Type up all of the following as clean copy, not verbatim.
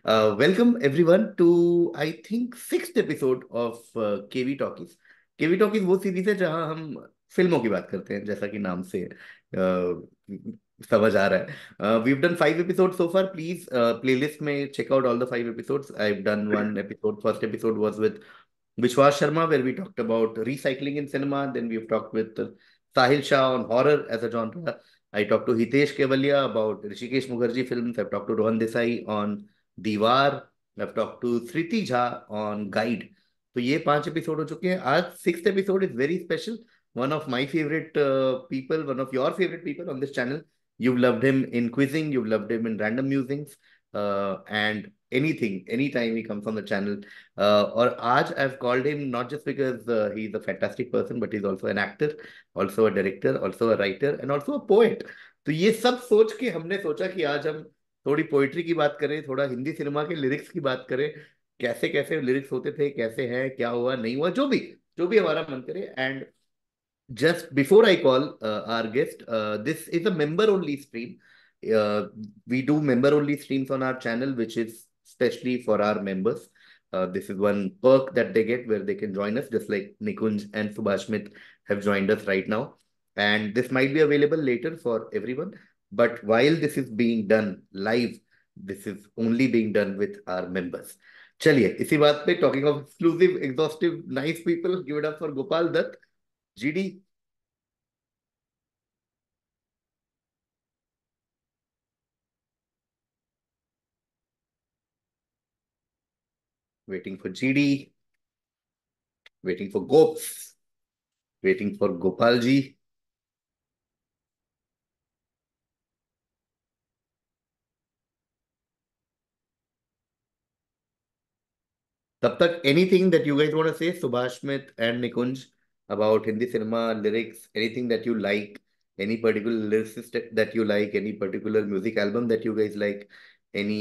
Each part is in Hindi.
Welcome everyone to I think sixth episode of KV Talkies. KV Talkies वो सीरीज है जहां हम फिल्मों की बात करते हैं, जैसा कि नाम से समझ आ रहा है। We've done 5 episodes so far. Please playlist में check out all the 5 episodes. I've done one episode. First episode was with Vishwas Sharma, where we talked about recycling in cinema. Then we've talked with Sahil Shah on horror as a genre. I talked to Hitesh Kevalia about Rishikesh Mukherjee films. I've talked to Rohan Desai on दीवार। I've talked to Sriti Jha on Guide। तो ये 5 एपिसोड हो चुके हैं। आज sixth episode is very special. One of my favourite people, one of your favourite people on this channel. You've loved him in quizzing, you've loved him in random musings, and anything, anytime he comes on the channel. और आज I've called him not just because he's a fantastic person, but he's also an actor, also a director, also a writer, and also a poet. तो ये सब सोच के हमने सोचा कि आज हम थोड़ी पोइट्री की बात करें, थोड़ा हिंदी सिनेमा के लिरिक्स की बात करें। कैसे कैसे लिरिक्स होते थे, कैसे हैं, क्या हुआ नहीं हुआ, जो भी हमारा मन करे। And just before I call our guest, this is a member only stream. We do member only streams on our channel, which is specially for our members. This is one perk that they get where they can join us, just like Nikunj and Subhashmit have joined us right now. And this might be available later for everyone. But while this is being done live, this is only being done with our members. चलिए इसी बात पे, talking of exclusive, exhaustive, nice people, give it up for Gopal Dutt GD. Waiting for GD, waiting for Gops, waiting for Gopalji. तब तक anything that you guys want to say, Subhash Smith and Nikunj, about Hindi cinema, lyrics, anything that you like, any particular lyricist that you like, any particular music album that you guys like, any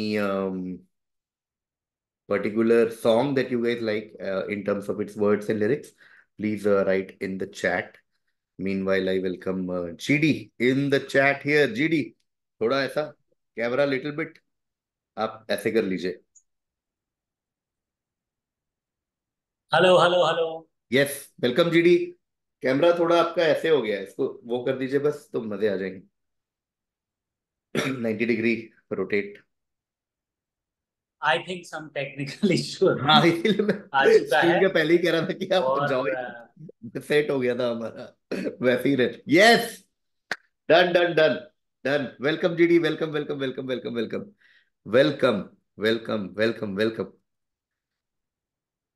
particular song that you guys like in terms of its words and lyrics, please write in the chat. Meanwhile, I welcome GD in the chat here. GD, थोड़ा ऐसा कैमरा लिटिल बिट आप ऐसे कर लीजिए। Hello hello hello. Yes, welcome GD. Camera थोड़ा आपका ऐसे हो गया है, इसको वो कर दीजिए बस, तो मजे आ जाएंगे। 90 degree rotate. I think some technical issue हाँ, इसीलिए मैं आ चुका स्ट्रीम है। के पहले ही कह रहा था कि आप और जाओ। सेट हो गया था हमारा। वैसे ही रहे। Yes, done done done done. Welcome GD, welcome welcome welcome welcome welcome welcome welcome welcome welcome.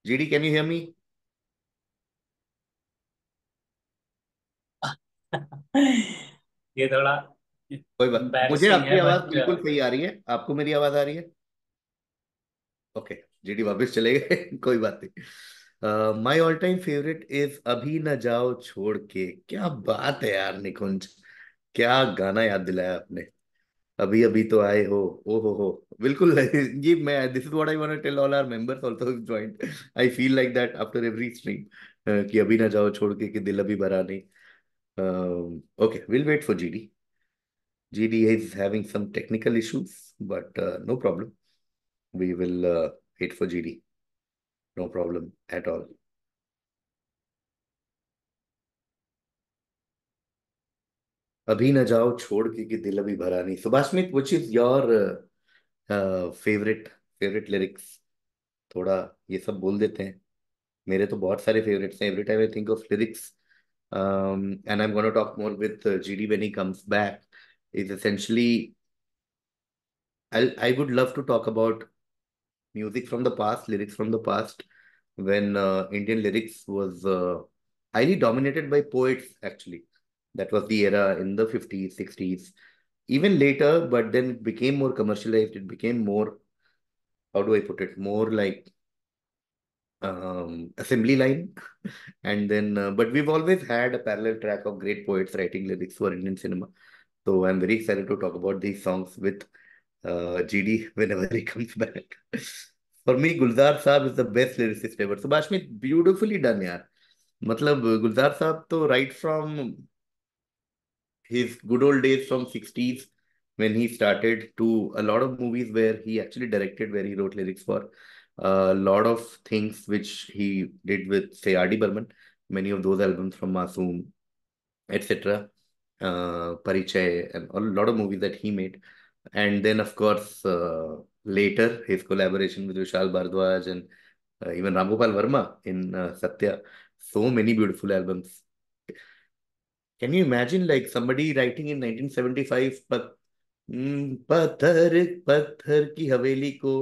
GD, can you hear me? ये थोड़ा कोई बात, मुझे एम्बैरसिंग आपकी है आवाज बट बिल्कुल सही आ रही है। आपको मेरी आवाज आ रही है? ओके, जीडी वापस चले गए। कोई बात नहीं। My all time favourite is अभी न जाओ छोड़ के। क्या बात है यार निकुंज, क्या गाना याद दिलाया आपने। अभी अभी तो आए हो। ओ हो, बिल्कुल। ये मैं, this is what I want to tell all our members also joined. I feel like that after every stream, कि अभी ना जाओ छोड़ के, कि दिल अभी भरा नहीं। Okay, will wait for GD. GD is having some technical issues, but no problem, we will wait for GD. No problem at all. अभी न जाओ छोड़ के, कि दिल अभी भरा नहीं। सुभाषमित, which is your favourite favourite lyrics? थोड़ा ये सब बोल देते हैं। मेरे तो बहुत सारे फेवरेट्स हैं। Every time I think of lyrics, and I'm going to talk more with GD when he comes back, is essentially I would love to talk about music from the past, lyrics from the past, when Indian lyrics was highly dominated by poets, actually. That was the era in the 50s, 60s, even later, but then it became more commercialized. It became more, how do I put it, more like assembly line. And then, but we've always had a parallel track of great poets writing lyrics for Indian cinema. So I'm very excited to talk about these songs with GD whenever he comes back. For me, Gulzar Saab is the best lyricist ever. Subhashmi, beautifully done, यार। मतलब गुलजार साहब तो right from his good old days from 60s, when he started, to a lot of movies where he actually directed, where he wrote lyrics for a lot of things which he did with, say, R.D. Burman. Many of those albums from Masoom, etc., Parichay, and a lot of movies that he made. And then, of course, later his collaboration with Vishal Bhardwaj and even Ram Gopal Verma in Satya. So many beautiful albums. Can you imagine like somebody writing in 1975, पत्थर पत्थर की हवेली को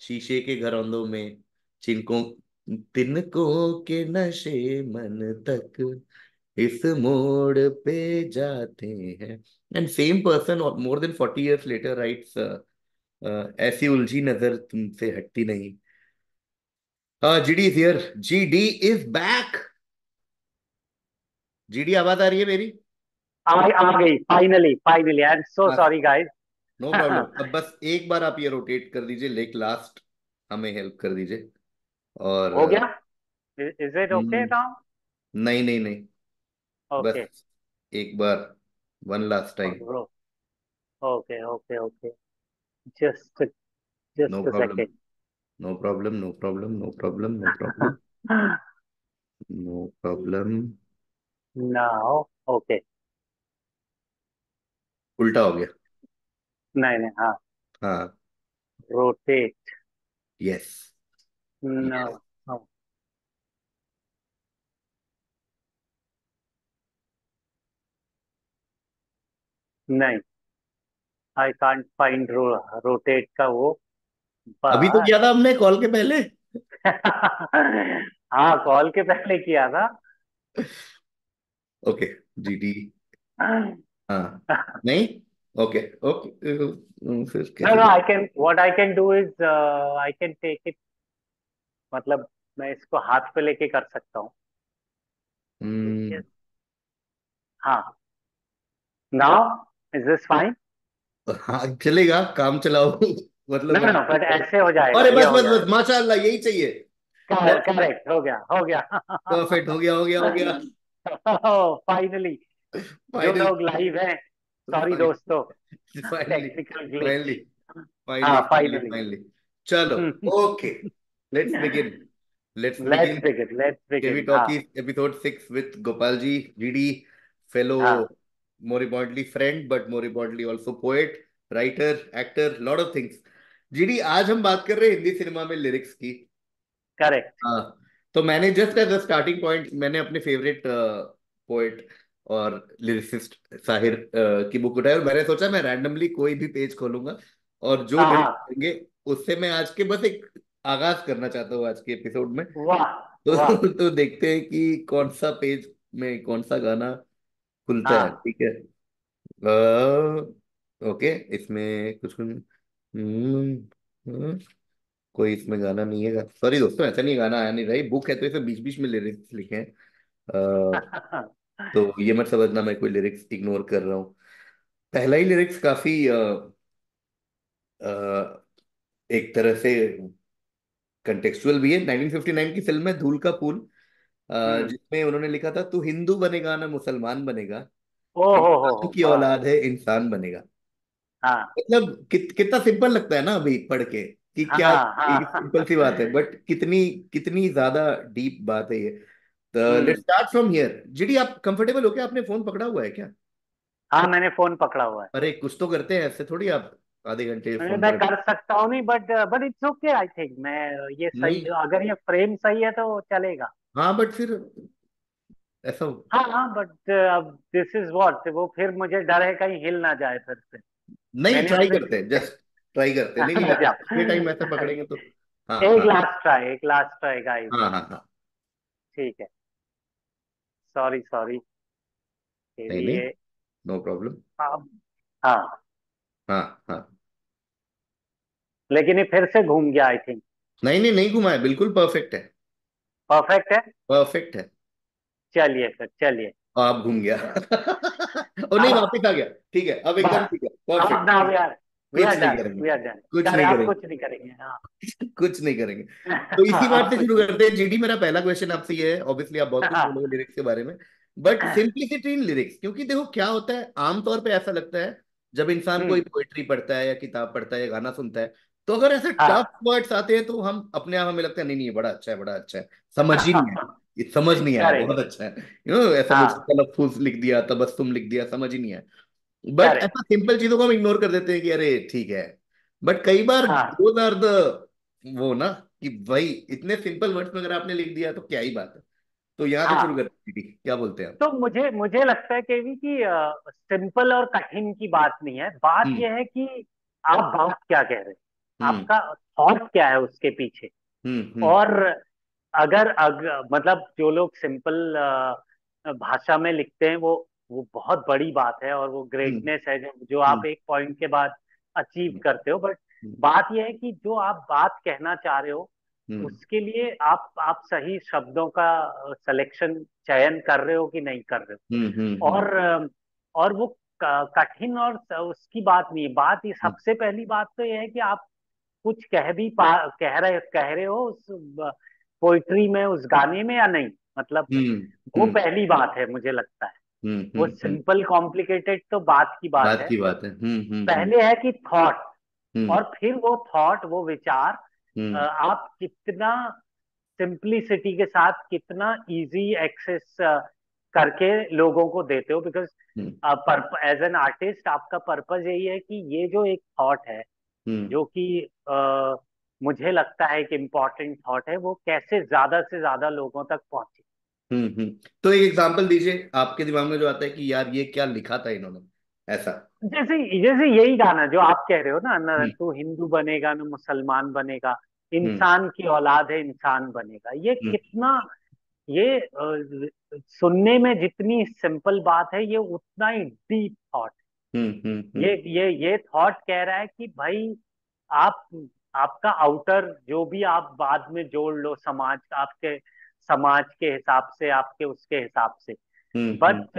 शीशे के घरौंदों में चिनकों तिनकों के नशे मन तक इस मोड़ पे जाते हैं. And same person more than 40 years later writes ऐसी उलझी नजर तुमसे हटती नहीं. GD is here. GD is back. GD आवाज आ रही है मेरी? आ गई finally finally. I am so sorry guys. No problem. अब बस एक बार आप ये रोटेट कर दीजिए, लेक लास्ट हमें हेल्प कर दीजिए. और हो गया. Is it okay now? नहीं नहीं नहीं, ओके बस एक बार, one last time. Okay okay okay. Just no just a problem, second. No problem, no problem, no problem, no problem, no problem. Now okay. उल्टा हो गया. नहीं नहीं. हाँ. हाँ. रोटेट. यस. नो. यस. नहीं. आई कांट फाइंड रोटेट का वो. अभी तो बट किया था हमने कॉल के पहले. हाँ, कॉल के पहले किया था. ओके. जीडी. हाँ. नहीं. Okay okay. फिर No, कैसे? no, I can, what I can do is, I can take it, मतलब मैं इसको हाथ पे लेके कर सकता हूँ. हम्म. हाँ. Now, is this fine? हाँ चलेगा, काम चलाओ. No, मतलब no, no, but ऐसे हो जाएगा, अरे ये बस हो बस बस, जाएगा. माशाल्लाह, यही चाहिए. करेक्ट, हो गया, हो गया. परफेक्ट. हो गया, हो गया, हो गया. फाइनली. जो फाइनली. लोग लाइव हैं, सॉरी दोस्तों, finally. Technical finally. Glitch. Finally. हाँ, फाइनली. फाइनली. फाइनली. चलो. Okay. Let's begin. Let's begin. Let's Heavy begin. हाँ. Talkies episode 6 with Gopalji, GD, fellow, हाँ. more importantly friend, but more importantly also poet, writer, actor, lot of things. GD, आज हम बात कर रहे हैं हिंदी सिनेमा में लिरिक्स की. करेक्ट. हाँ. तो मैंने just as a starting point मैंने अपने फेवरेट पोएट और लिरिसिस्ट साहिर की बुक उठाई, और मैंने सोचा मैं रैंडमली कोई भी पेज खोलूंगा और जो हाँ लिरिक्स हाँ. होंगे उससे मैं आज के बस एक आगाज करना चाहता हूँ आज के एपिसोड में. वाह वाह. तो देखते हैं कि कौन सा पेज में कौन सा गाना खुलता है. हाँ. ठीक है. ओके. इसमें कुछ कोई इसमें गाना नहीं है. सॉरी दोस्तों, ऐसा नहीं है, गाना आया नहीं रहा. बुक है तो इसे बीच बीच में लिरिक्स लिखे हैं. तो ये मत समझना मैं कोई लिरिक्स इग्नोर कर रहा हूँ. पहला ही लिरिक्स काफी एक तरह से कंटेक्चुअल भी है. 1959 की फिल्म है धूल का फूल, हम्म. जिसमें उन्होंने लिखा था, तू हिंदू बनेगा ना मुसलमान बनेगा, ओ इंसान हो. की हाँ. औलाद है इंसान बनेगा. हाँ. मतलब कितना सिंपल लगता है ना अभी पढ़ के, कि क्या हाँ. सिंपल सी बात है, बट कितनी कितनी ज्यादा डीप बात है ये. तो hmm. Let's start from here. GD, आप कंफर्टेबल हो क्या? आपने फोन पकड़ा हुआ है क्या? हाँ, मैंने फोन पकड़ा हुआ है. अरे कुछ तो करते हैं, ऐसे थोड़ी आप आधे घंटे फोन मैं पर. कर सकता हूँ नहीं, but it's okay. I think मैं, ये सही, नहीं. अगर ये फ्रेम सही है तो चलेगा. हाँ बट फिर ऐसा. हाँ हाँ, बट अब दिस इज व्हाट, वो फिर मुझे डर है कहीं हिल ना जाए फिर से. नहीं, मैंने ट्राई उसे करते हैं, जस्ट ट्राई करते हैं. नहीं नहीं, अच्छा. इतने टाइम ऐसे पकड़ेंगे तो. हाँ एक हाँ. लास्ट ट्राई, एक लास्ट ट्राई गाइस. हाँ हाँ हाँ. ठीक है. सॉरी सॉरी के नहीं नहीं, लिए. No problem. अब हाँ. हाँ हाँ. लेकिन ये फिर से घूम गया आई थिंक. नहीं नहीं नहीं, घुमाए, बिल्कुल परफेक्ट है. परफेक्ट है. परफेक्ट है. चलिए फिर चलिए. आप घूम गया. ओ नहीं, अब वापिस आ गया. ठीक है, अब एकदम बस. ठीक है. अब परफेक्ट. ना वी आर कुछ नहीं डन, करेंगे. We are done. कुछ करे नहीं आप करेंगे. कुछ नहीं करेंगे. हाँ. कुछ नहीं करेंगे. तो इसी बात आप से कुछ शुरू नहीं. करते हैं. जीडी, मेरा पहला क्वेश्चन आपसे ये है. ऑब्वियसली आप बहुत कुछ हाँ. बोलोगे लिरिक्स के बारे में, बट सिंप्लिसिटी इन लिरिक्स, क्योंकि देखो क्या होता है, आमतौर पे ऐसा लगता है जब इंसान कोई हम्म। पोएट्री पढ़ता है या किताब पढ़ता है या गाना सुनता है, तो अगर ऐसे टफ हाँ। वर्ड्स आते हैं तो हम अपने आप हमें लगता है नहीं नहीं ये बड़ा अच्छा है, बड़ा अच्छा है, समझ ही नहीं है, ये समझ नहीं आया, करेक्ट। बहुत अच्छा है, ऐसा कुछ हाँ। तलफ्फुज लिख दिया, तबस्सुम लिख दिया, समझ ही नहीं आया। But correct. ऐसा सिंपल चीजों को हम इग्नोर कर देते हैं कि अरे ठीक है। बट कई बार हाँ। दोज आर द वो ना, कि भाई इतने सिंपल वर्ड्स में अगर आपने लिख दिया तो क्या ही बात है। तो यहाँ से शुरू हाँ। करते हैं, क्या बोलते हैं आप? तो मुझे मुझे लगता है केवी कि सिंपल और कठिन की बात नहीं है, बात हम्म यह है कि आप बात क्या कह रहे हैं, हम्म आपका थॉट क्या है उसके पीछे। हम्म और मतलब जो लोग सिंपल भाषा में लिखते हैं, वो बहुत बड़ी बात है और वो हम्म ग्रेटनेस है जो आप हम्म एक पॉइंट के बाद अचीव हम्म करते हो। बट हम्म बात यह है कि जो आप बात कहना चाह रहे हो, हम्म उसके लिए आप सही शब्दों का सिलेक्शन, चयन कर रहे हो कि नहीं कर रहे हम्म हम्म हो। हम्म और वो कठिन और उसकी बात नहीं है। बात ये, सबसे पहली बात तो ये है कि आप कुछ कह रहे हो उस पोइट्री में, उस गाने में या नहीं, मतलब हम्म वो हम्म पहली बात है मुझे लगता है। वो हम्म। सिंपल कॉम्प्लिकेटेड तो बात की बात बात है। की बात है। पहले है कि थॉट, हम्म और फिर वो थॉट, वो विचार हम्म आप कितना सिंप्लिसिटी के साथ, कितना इजी एक्सेस करके लोगों को देते हो। Because hmm as an artist आपका पर्पज यही है कि ये जो एक थॉट है, हम्म जो कि मुझे लगता है कि इम्पोर्टेंट थॉट है, वो कैसे ज्यादा से ज्यादा लोगों तक पहुंचे। तो एक एग्जांपल दीजिए आपके दिमाग में जो आता है कि यार ये क्या लिखा था इन्होंने, ऐसा। जैसे जैसे यही गाना जो आप कह रहे हो ना, न हम्म तू हिंदू बनेगा न मुसलमान बनेगा, हम्म इंसान की औलाद है इंसान बनेगा, ये हम्म कितना, ये सुनने में जितनी सिंपल बात है, ये उतना ही डीप थॉट। हम्म ये थॉट कह रहा है कि भाई, आप आपका आउटर जो भी आप बाद में जोड़ लो, समाज, आपके समाज के हिसाब से, आपके उसके हिसाब से, हम्म बट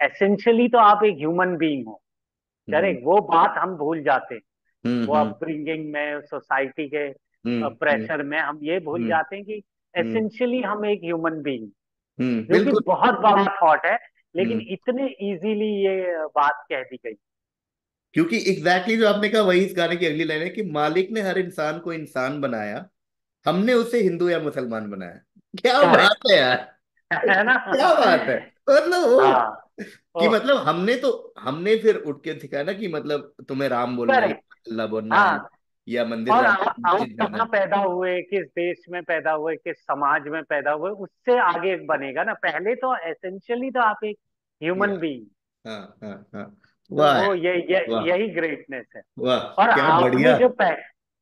एसेंशियली तो आप एक ह्यूमन बीइंग हो। हम्म करेक्ट, वो बात हम भूल जाते हैं। वो हम्म अपब्रिंगिंग में, सोसाइटी के हम्म प्रेशर में हम ये भूल हम्म जाते हैं कि एसेंशियली हम एक ह्यूमन बीइंग, जो कि बिल्कुल। बहुत बड़ा थॉट है, लेकिन हम्म इतने इजीली ये बात कह दी गई। क्योंकि एग्जैक्टली जो आपने कहा वही इस गाने की अगली लाइन है कि मालिक ने हर इंसान को इंसान बनाया, हमने उसे हिंदू या मुसलमान बनाया। क्या बात करेक्ट। है यार, है ना? क्या बात है। मतलब वो हाँ। कि ओह। मतलब हमने फिर उठ के सिखाया ना कि मतलब तुम्हें राम बोलना है, करेक्ट। अल्लाह बोलना है, हाँ। या मंदिर और जाना है, आप मस्जिद जाना कहाँ है। पैदा हुए, किस देश में पैदा हुए, किस समाज में पैदा हुए, उससे आगे बनेगा ना। पहले तो एसेंशियली तो आप एक या ह्यूमन बीइंग। हाँ हाँ हाँ। तो वाह वो यार, वाह यही ग्रेटनेस है। वाह, और क्या बढ़िया।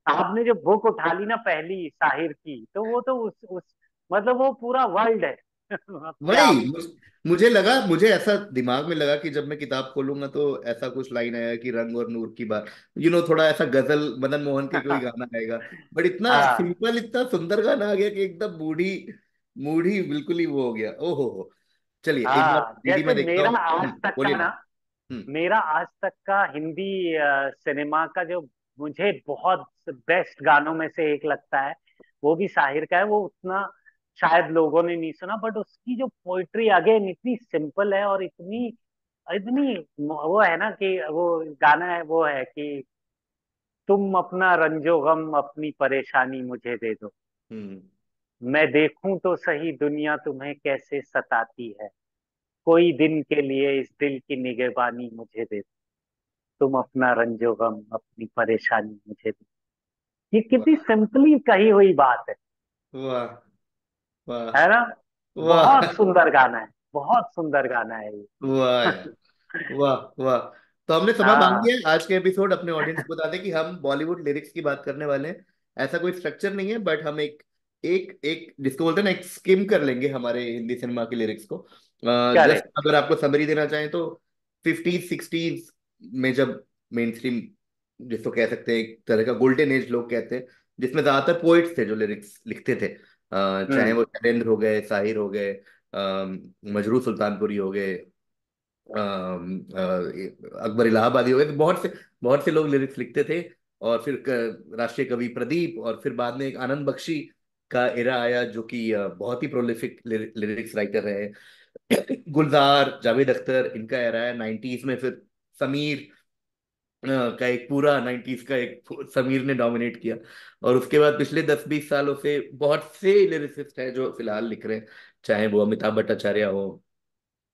आपने जो बुक उठा ली ना पहली साहिर की, तो वो तो उस मतलब वो पूरा वर्ल्ड है अपने आप वही में। मुझे लगा, मुझे ऐसा दिमाग में लगा कि जब मैं किताब खोलूंगा तो ऐसा कुछ लाइन आएगा कि रंग और नूर की बात, थोड़ा ऐसा गजल मदन मोहन के कोई गाना आएगा। बट इतना हाँ। सिंपल, इतना सुंदर गाना आ गया कि एकदम बूढ़ी मूढ़ी बिल्कुल ही वो हो गया। ओहो हो। चलिए एक बार हाँ। दीदी जैसे मैं देखता मेरा हूँ। आज तक का बोलिए ना। ना, हम्म मेरा आज तक का हिंदी सिनेमा का जो मुझे बहुत बेस्ट गानों में से एक लगता है, वो भी साहिर का है। वो उतना शायद लोगों ने नहीं सुना, बट उसकी जो पोइट्री अगेन इतनी सिंपल है, और इतनी इतनी वो है ना, कि वो गाना है, वो है कि तुम अपना रंजो गम, अपनी परेशानी मुझे दे दो, हम्म मैं देखूं तो सही दुनिया तुम्हें कैसे सताती है, कोई दिन के लिए इस दिल की निगहबानी मुझे दे दो, तुम अपना रंजो गम, अपनी परेशानी मुझे दो। ये कितनी वाह सिंपली कही हुई बात वाह वाह है ना? वाह बहुत सुंदर गाना है, बहुत सुंदर गाना है ये। वाह यार, वाह वाह। तो हमने समय बांध हाँ। दिया है। आज के एपिसोड अपने ऑडियंस को बता दें कि हम बॉलीवुड लिरिक्स की बात करने वाले हैं। ऐसा कोई स्ट्रक्चर नहीं है, बट हम एक एक एक जिसको बोलते हैं ना, एक स्किम कर लेंगे हमारे हिंदी सिनेमा के लिरिक्स को। Just correct. अगर आपको समरी देना चाहें तो 50s 60s में जब मेन स्ट्रीम, जिसको कह सकते हैं एक तरह का गोल्डन एज लोग कहते हैं, जिसमें ज्यादातर पोइट्स थे जो लिरिक्स लिखते थे, चाहे हम्म। वो शैलेंद्र हो गए, साहिर हो गए, मजरू सुल्तानपुरी हो गए, अकबर इलाहाबादी हो गए, तो बहुत से लोग लिरिक्स लिखते थे। और फिर राष्ट्रीय कवि प्रदीप, और फिर बाद में एक आनंद बख्शी का एरा आया जो कि बहुत ही प्रोलिफिक लिरिक्स राइटर रहे। गुलजार, जावेद अख्तर, इनका एरा है 90s में। फिर समीर, का एक पूरा 90s का एक समीर ने डोमिनेट किया। और उसके बाद पिछले 10-20 सालों से बहुत से लिरिसिस्ट हैं जो फिलहाल लिख रहे हैं, चाहे वो अमिताभ भट्टाचार्य हो,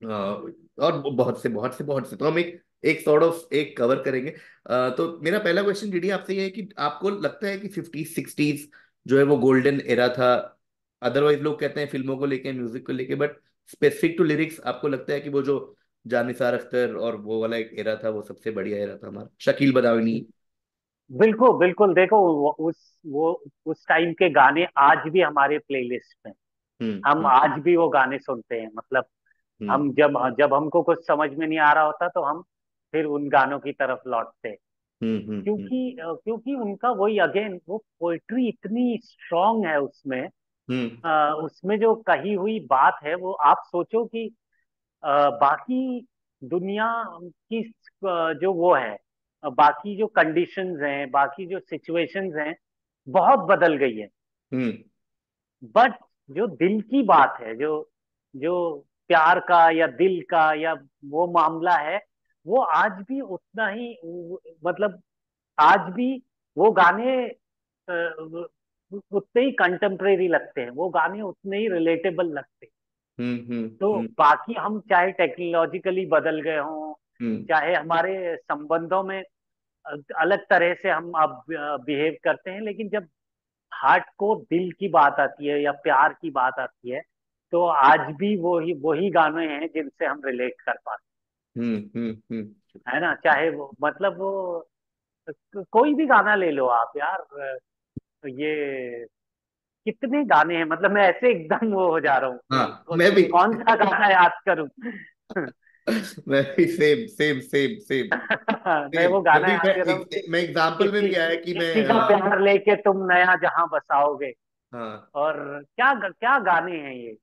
और बहुत से तो हम एक एक सॉर्ट ऑफ एक कवर करेंगे। तो मेरा पहला क्वेश्चन डीडी आपसे ये है कि आपको लगता है कि 50s 60s जो है वो गोल्डन एरा था? अदरवाइज लोग कहते हैं फिल्मों को लेके, म्यूजिक को लेके, बट स्पेसिफिक टू लिरिक्स आपको लगता है कि वो जो जानिसार अख्तर और वो वाला एक एरा था वो सबसे बढ़िया एरा था हमारा, शकील बदायूनी? बिल्कुल बिल्कुल, देखो वो उस टाइम के गाने आज भी हमारे प्लेलिस्ट में, हम हम्म। आज भी वो गाने सुनते हैं। मतलब हम्म। हम जब जब हमको कुछ समझ में नहीं आ रहा होता तो हम फिर उन गानों की तरफ लौटते हैं। हम्म। हम्म। क्योंकि उनका वही अगेन वो पोइट्री इतनी स्ट्रांग है उसमें। हम्म। उसमें जो कही हुई बात है वो आप सोचो कि बाकी दुनिया की जो वो है, बाकी जो कंडीशंस हैं, बाकी जो सिचुएशंस हैं, बहुत बदल गई है। हम्म। बट जो दिल की बात है, जो जो प्यार का या दिल का या वो मामला है, वो आज भी उतना ही मतलब आज भी वो गाने उतने ही कंटेम्परेरी लगते हैं, वो गाने उतने ही रिलेटेबल लगते हैं। हम्म। तो हम्म। बाकी हम चाहे टेक्नोलॉजिकली बदल गए हों, हम्म। चाहे हमारे संबंधों में अलग तरह से हम अब बिहेव करते हैं, लेकिन जब हार्ट को दिल की बात आती है या प्यार की बात आती है, तो आज भी वही गाने हैं जिनसे हम रिलेट कर पाते हम्म। हम्म। हैं, है ना। चाहे वो मतलब वो कोई भी गाना ले लो आप यार, ये कितने गाने हैं, मतलब मैं ऐसे एकदम वो हो जा रहा हूँ कि हाँ, मैं भी कौन सा गाना याद करूं। मैं भी सेम सेम सेम सेम मैं सेम। वो जब गाना भी याद कर रहा हूँ कि मैं एग्जाम्पल में किसी भी आया कि मैं किसी का प्यार लेके तुम नया जहां बसाओगे। हाँ। और क्या क्या गाने हैं ये,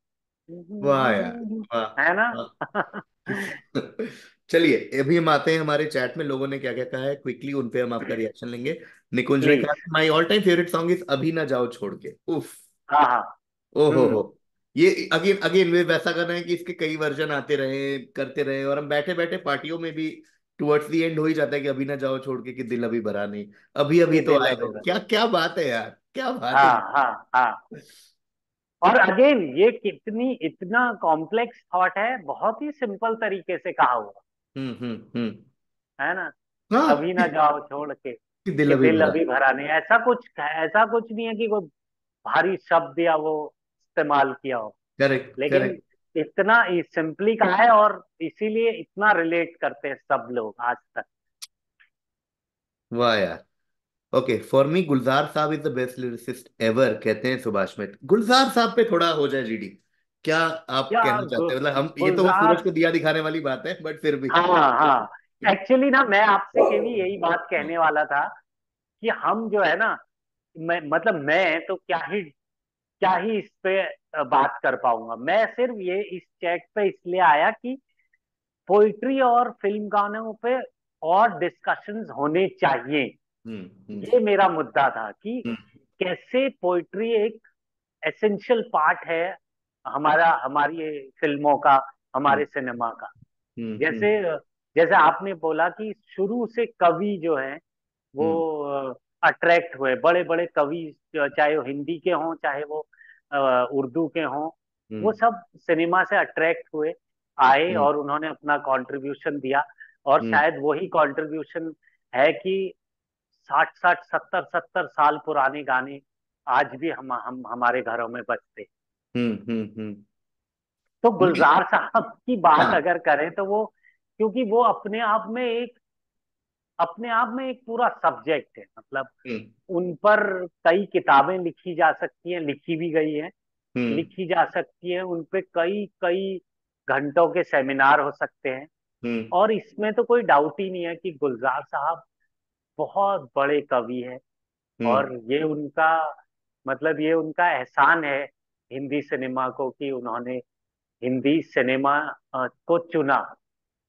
वाह यार, वाह, है ना। वाह। चलिए, अभी हम आते हैं हमारे चैट में लोगों ने क्या क्या कहा है, क्विकली उन पे हम आपका रिएक्शन लेंगे। निकुंज ने कहा, please. My all time favourite song is अभी ना जाओ छोड़ के। उफ। हाँ हाँ। ओहो हो। हम्म। ये अगेन अगेन वे वैसा गाना है कि इसके कई वर्जन आते रहे, करते रहे, और हम बैठे बैठे पार्टियों में भी टुवर्ड्स द एंड हो ही जाता है कि अभी ना जाओ छोड़ के, कि दिल अभी भरा नहीं, अभी अभी ये तो दिल आए हो। अबेरा। क्या क्या बात है यार, क्या बात है। हाँ हाँ हाँ। और अगेन ये कितनी इतना कॉम्प्लेक्स थॉट है, बहुत ही सिंपल तरीके से कहा हुआ हम्म। है ना। हाँ, अभी ना जाओ छोड़ के, कि दिल कि अभी दिल भरा। अभी भरा नहीं, ऐसा कुछ नहीं है कि कोई भारी शब्द या वो इस्तेमाल किया हो। करेक्ट लेकिन करेक्ट। इतना सिंपली कहा है और इसीलिए इतना रिलेट करते हैं सब लोग आज तक। वाह यार। ओके, फॉर मी गुलजार साहब is the best lyricist ever, कहते हैं सुभाष मित्र। गुलजार साहब पे थोड़ा हो जाए जीडी, क्या आप या कहना चाहते हैं? मतलब हम, ये तो वो सूरज गुलजार। को दिया दिखाने वाली बात है, बट फिर भी। हाँ हाँ। एक्चुअली ना मैं आपसे के भी यही बात कहने वाला था कि हम जो है ना, मतलब मैं तो क्या ही इस पे बात कर पाऊंगा। मैं सिर्फ ये इस चैट पे इसलिए आया कि पोइट्री और फिल्म गानों पे और डिस्कशंस होने चाहिए। हम्म। ये मेरा मुद्दा था कि हम्म। कैसे पोइट्री एक एसेंशियल पार्ट है हमारा, हमारी ये फिल्मों का, हम्म। हमारे सिनेमा का। हम्म। जैसे जैसे आपने बोला कि शुरू से कवि जो हैं वो हम्म। अट्रैक्ट हुए, बड़े बड़े कवि, चाहे वो हिंदी के हों चाहे वो उर्दू के हों, वो हम्म। सब सिनेमा से अट्रैक्ट हुए, आए हम्म। और उन्होंने अपना कंट्रीब्यूशन दिया। और हम्म। शायद वही कंट्रीब्यूशन है कि 60 60 70 70 साल पुराने गाने आज भी हम हमारे घरों में बजते हैं। हम्म। तो नहीं। गुलजार साहब की बात हाँ। अगर करें तो वो, क्योंकि वो अपने आप में एक पूरा सब्जेक्ट है। मतलब हम्म। उन पर कई किताबें लिखी जा सकती हैं, लिखी भी गई हैं, हम्म। लिखी जा सकती हैं, उन पे कई कई घंटों के सेमिनार हो सकते हैं। हम्म। और इसमें तो कोई डाउट ही नहीं है कि गुलजार साहब बहुत बड़े कवि हैं। हम्म। और ये उनका एहसान है हिंदी सिनेमा को कि उन्होंने हिंदी सिनेमा को चुना।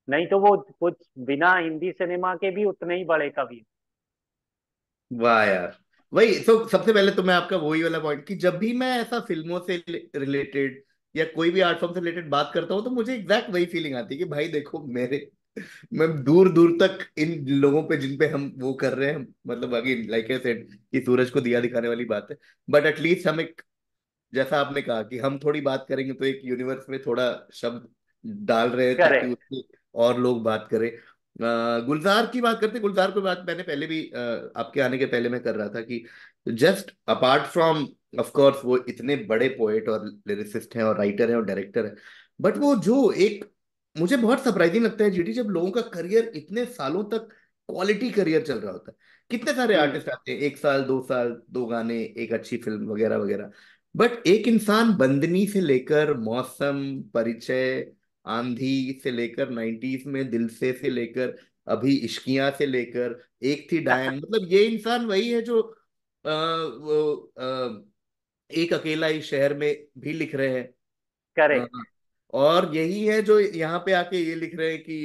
नहीं तो वो कुछ बिना हिंदी सिनेमा के भी उतने ही बड़े कवि हैं। वाह यार। वही तो, सबसे पहले तो मैं आपका वही वाला पॉइंट, कि जब भी मैं ऐसा फिल्मों से रिलेटेड या कोई भी आर्ट फॉर्म से रिलेटेड बात करता हूँ तो मुझे एग्जैक्ट वही फीलिंग आती है कि भाई देखो, मेरे मैं दूर दूर तक इन लोगों पे जिन पे हम वो कर रहे हैं, मतलब अगेन लाइक आई सेड कि सूरज को दिया दिखाने वाली बात है, बट एटलीस्ट हम एक, जैसा आपने कहा कि हम थोड़ी बात करेंगे तो एक यूनिवर्स में थोड़ा शब्द डाल रहे हैं ताकि करेक्ट। उसकी और लोग बात करें। गुलजार की बात करते, गुलजार की बात मैंने पहले भी आपके आने के पहले मैं कर रहा था कि just apart from, of course वो इतने बड़े पोएट और लिरिसिस्ट हैं और राइटर हैं और डायरेक्टर हैं, बट वो जो एक, मुझे बहुत सरप्राइजिंग लगता है जीडी, जब लोगों का करियर इतने सालों तक क्वालिटी करियर चल रहा होता है। कितने सारे हम्म। आर्टिस्ट आते हैं, 1 साल 2 साल, 2 गाने, एक अच्छी फिल्म वगैरह वगैरह, बट एक इंसान बंदनी से लेकर मौसम, परिचय, आंधी से लेकर 90s में दिल से लेकर अभी इश्किया से लेकर एक थी डायन, मतलब ये इंसान वही है जो एक अकेला इस शहर में भी लिख रहे हैं। करेक्ट। और यही है जो यहाँ पे आके ये लिख रहे हैं कि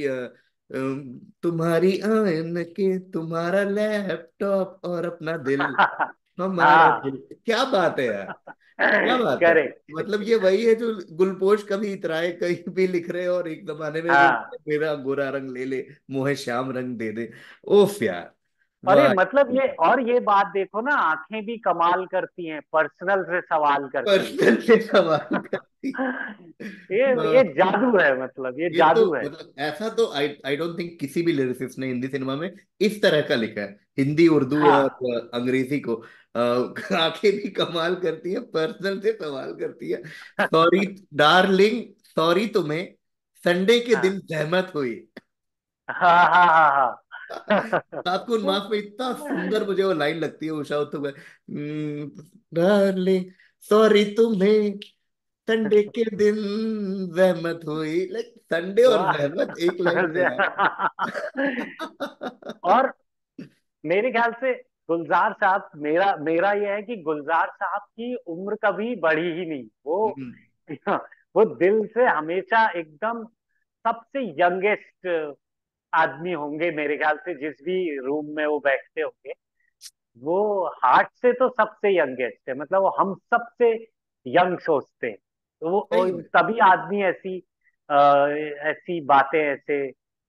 तुम्हारी आन के, तुम्हारा लैपटॉप और अपना दिल, हमारा हाँ। दिल। क्या बात है यार, क्या बात है। करेक्ट। मतलब ये वही है जो गुलपोश कभी इतराए कहीं भी लिख रहे हैं, और एक जमाने में वो हाँ। मेरा गोरा रंग ले ले, मोहे श्याम रंग दे दे। ओफ यार, अरे वाह। मतलब ये, और ये बात देखो ना, आंखें भी कमाल करती हैं, पर्सनल से सवाल करती पर्सनल से सवाल करती। ये जादू है, मतलब ये ये तो जादू है। मतलब ऐसा तो आई आई डोंट थिंक किसी भी लिरिसिस्ट ने हिंदी सिनेमा में इस तरह का लिखा है, हिंदी, उर्दू और हाँ। अंग्रेजी को। आंखें भी कमाल करती है, पर्सनल से सवाल करती है। सॉरी डार्लिंग, सॉरी तुम्हें संडे के हाँ। दिन जहमत हुई। हाँ। हाँ। हाँ। आपको माफ में इतना सुंदर मुझे वो लाइन लगती है उषा उत्थुप में, डार्लिंग सॉरी तुम्हें संडे के दिन जहमत हुई, लाइक संडे और वाह। जहमत एक लाइन में यार। और मेरे ख्याल से गुलजार साहब, मेरा मेरा ये है कि गुलजार साहब की उम्र कभी बढ़ी ही नहीं। हम्म, वो दिल से हमेशा एकदम सबसे यंगेस्ट आदमी होंगे मेरे ख्याल से, जिस भी रूम में वो बैठते होंगे। वो हार्ट से तो सबसे यंगेस्ट है, मतलब वो हम सबसे यंग सोचते हैं। तो सही में। तभी आदमी ऐसी ऐसी बातें, ऐसे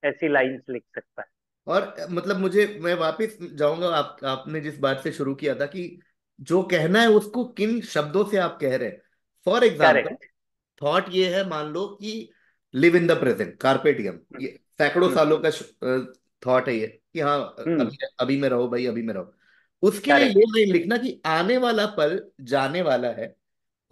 ऐसी लाइंस लिख सकता है। और मतलब मुझे, मैं वापस जाऊंगा, आपने जिस बात से शुरू किया था कि जो कहना है उसको किन शब्दों से आप कह रहे हैं। For example, correct. थॉट ये है, मान लो कि लिव इन द प्रेजेंट, कार्पेटियम, ये सैकड़ों हम्म। सालों का थॉट है ये कि हाँ, हम्म। अभी अभी में रहो भाई, अभी में रहो। उसके लिए ये करेक्ट। लाइन लिखना कि आने वाला पल जाने वाला है,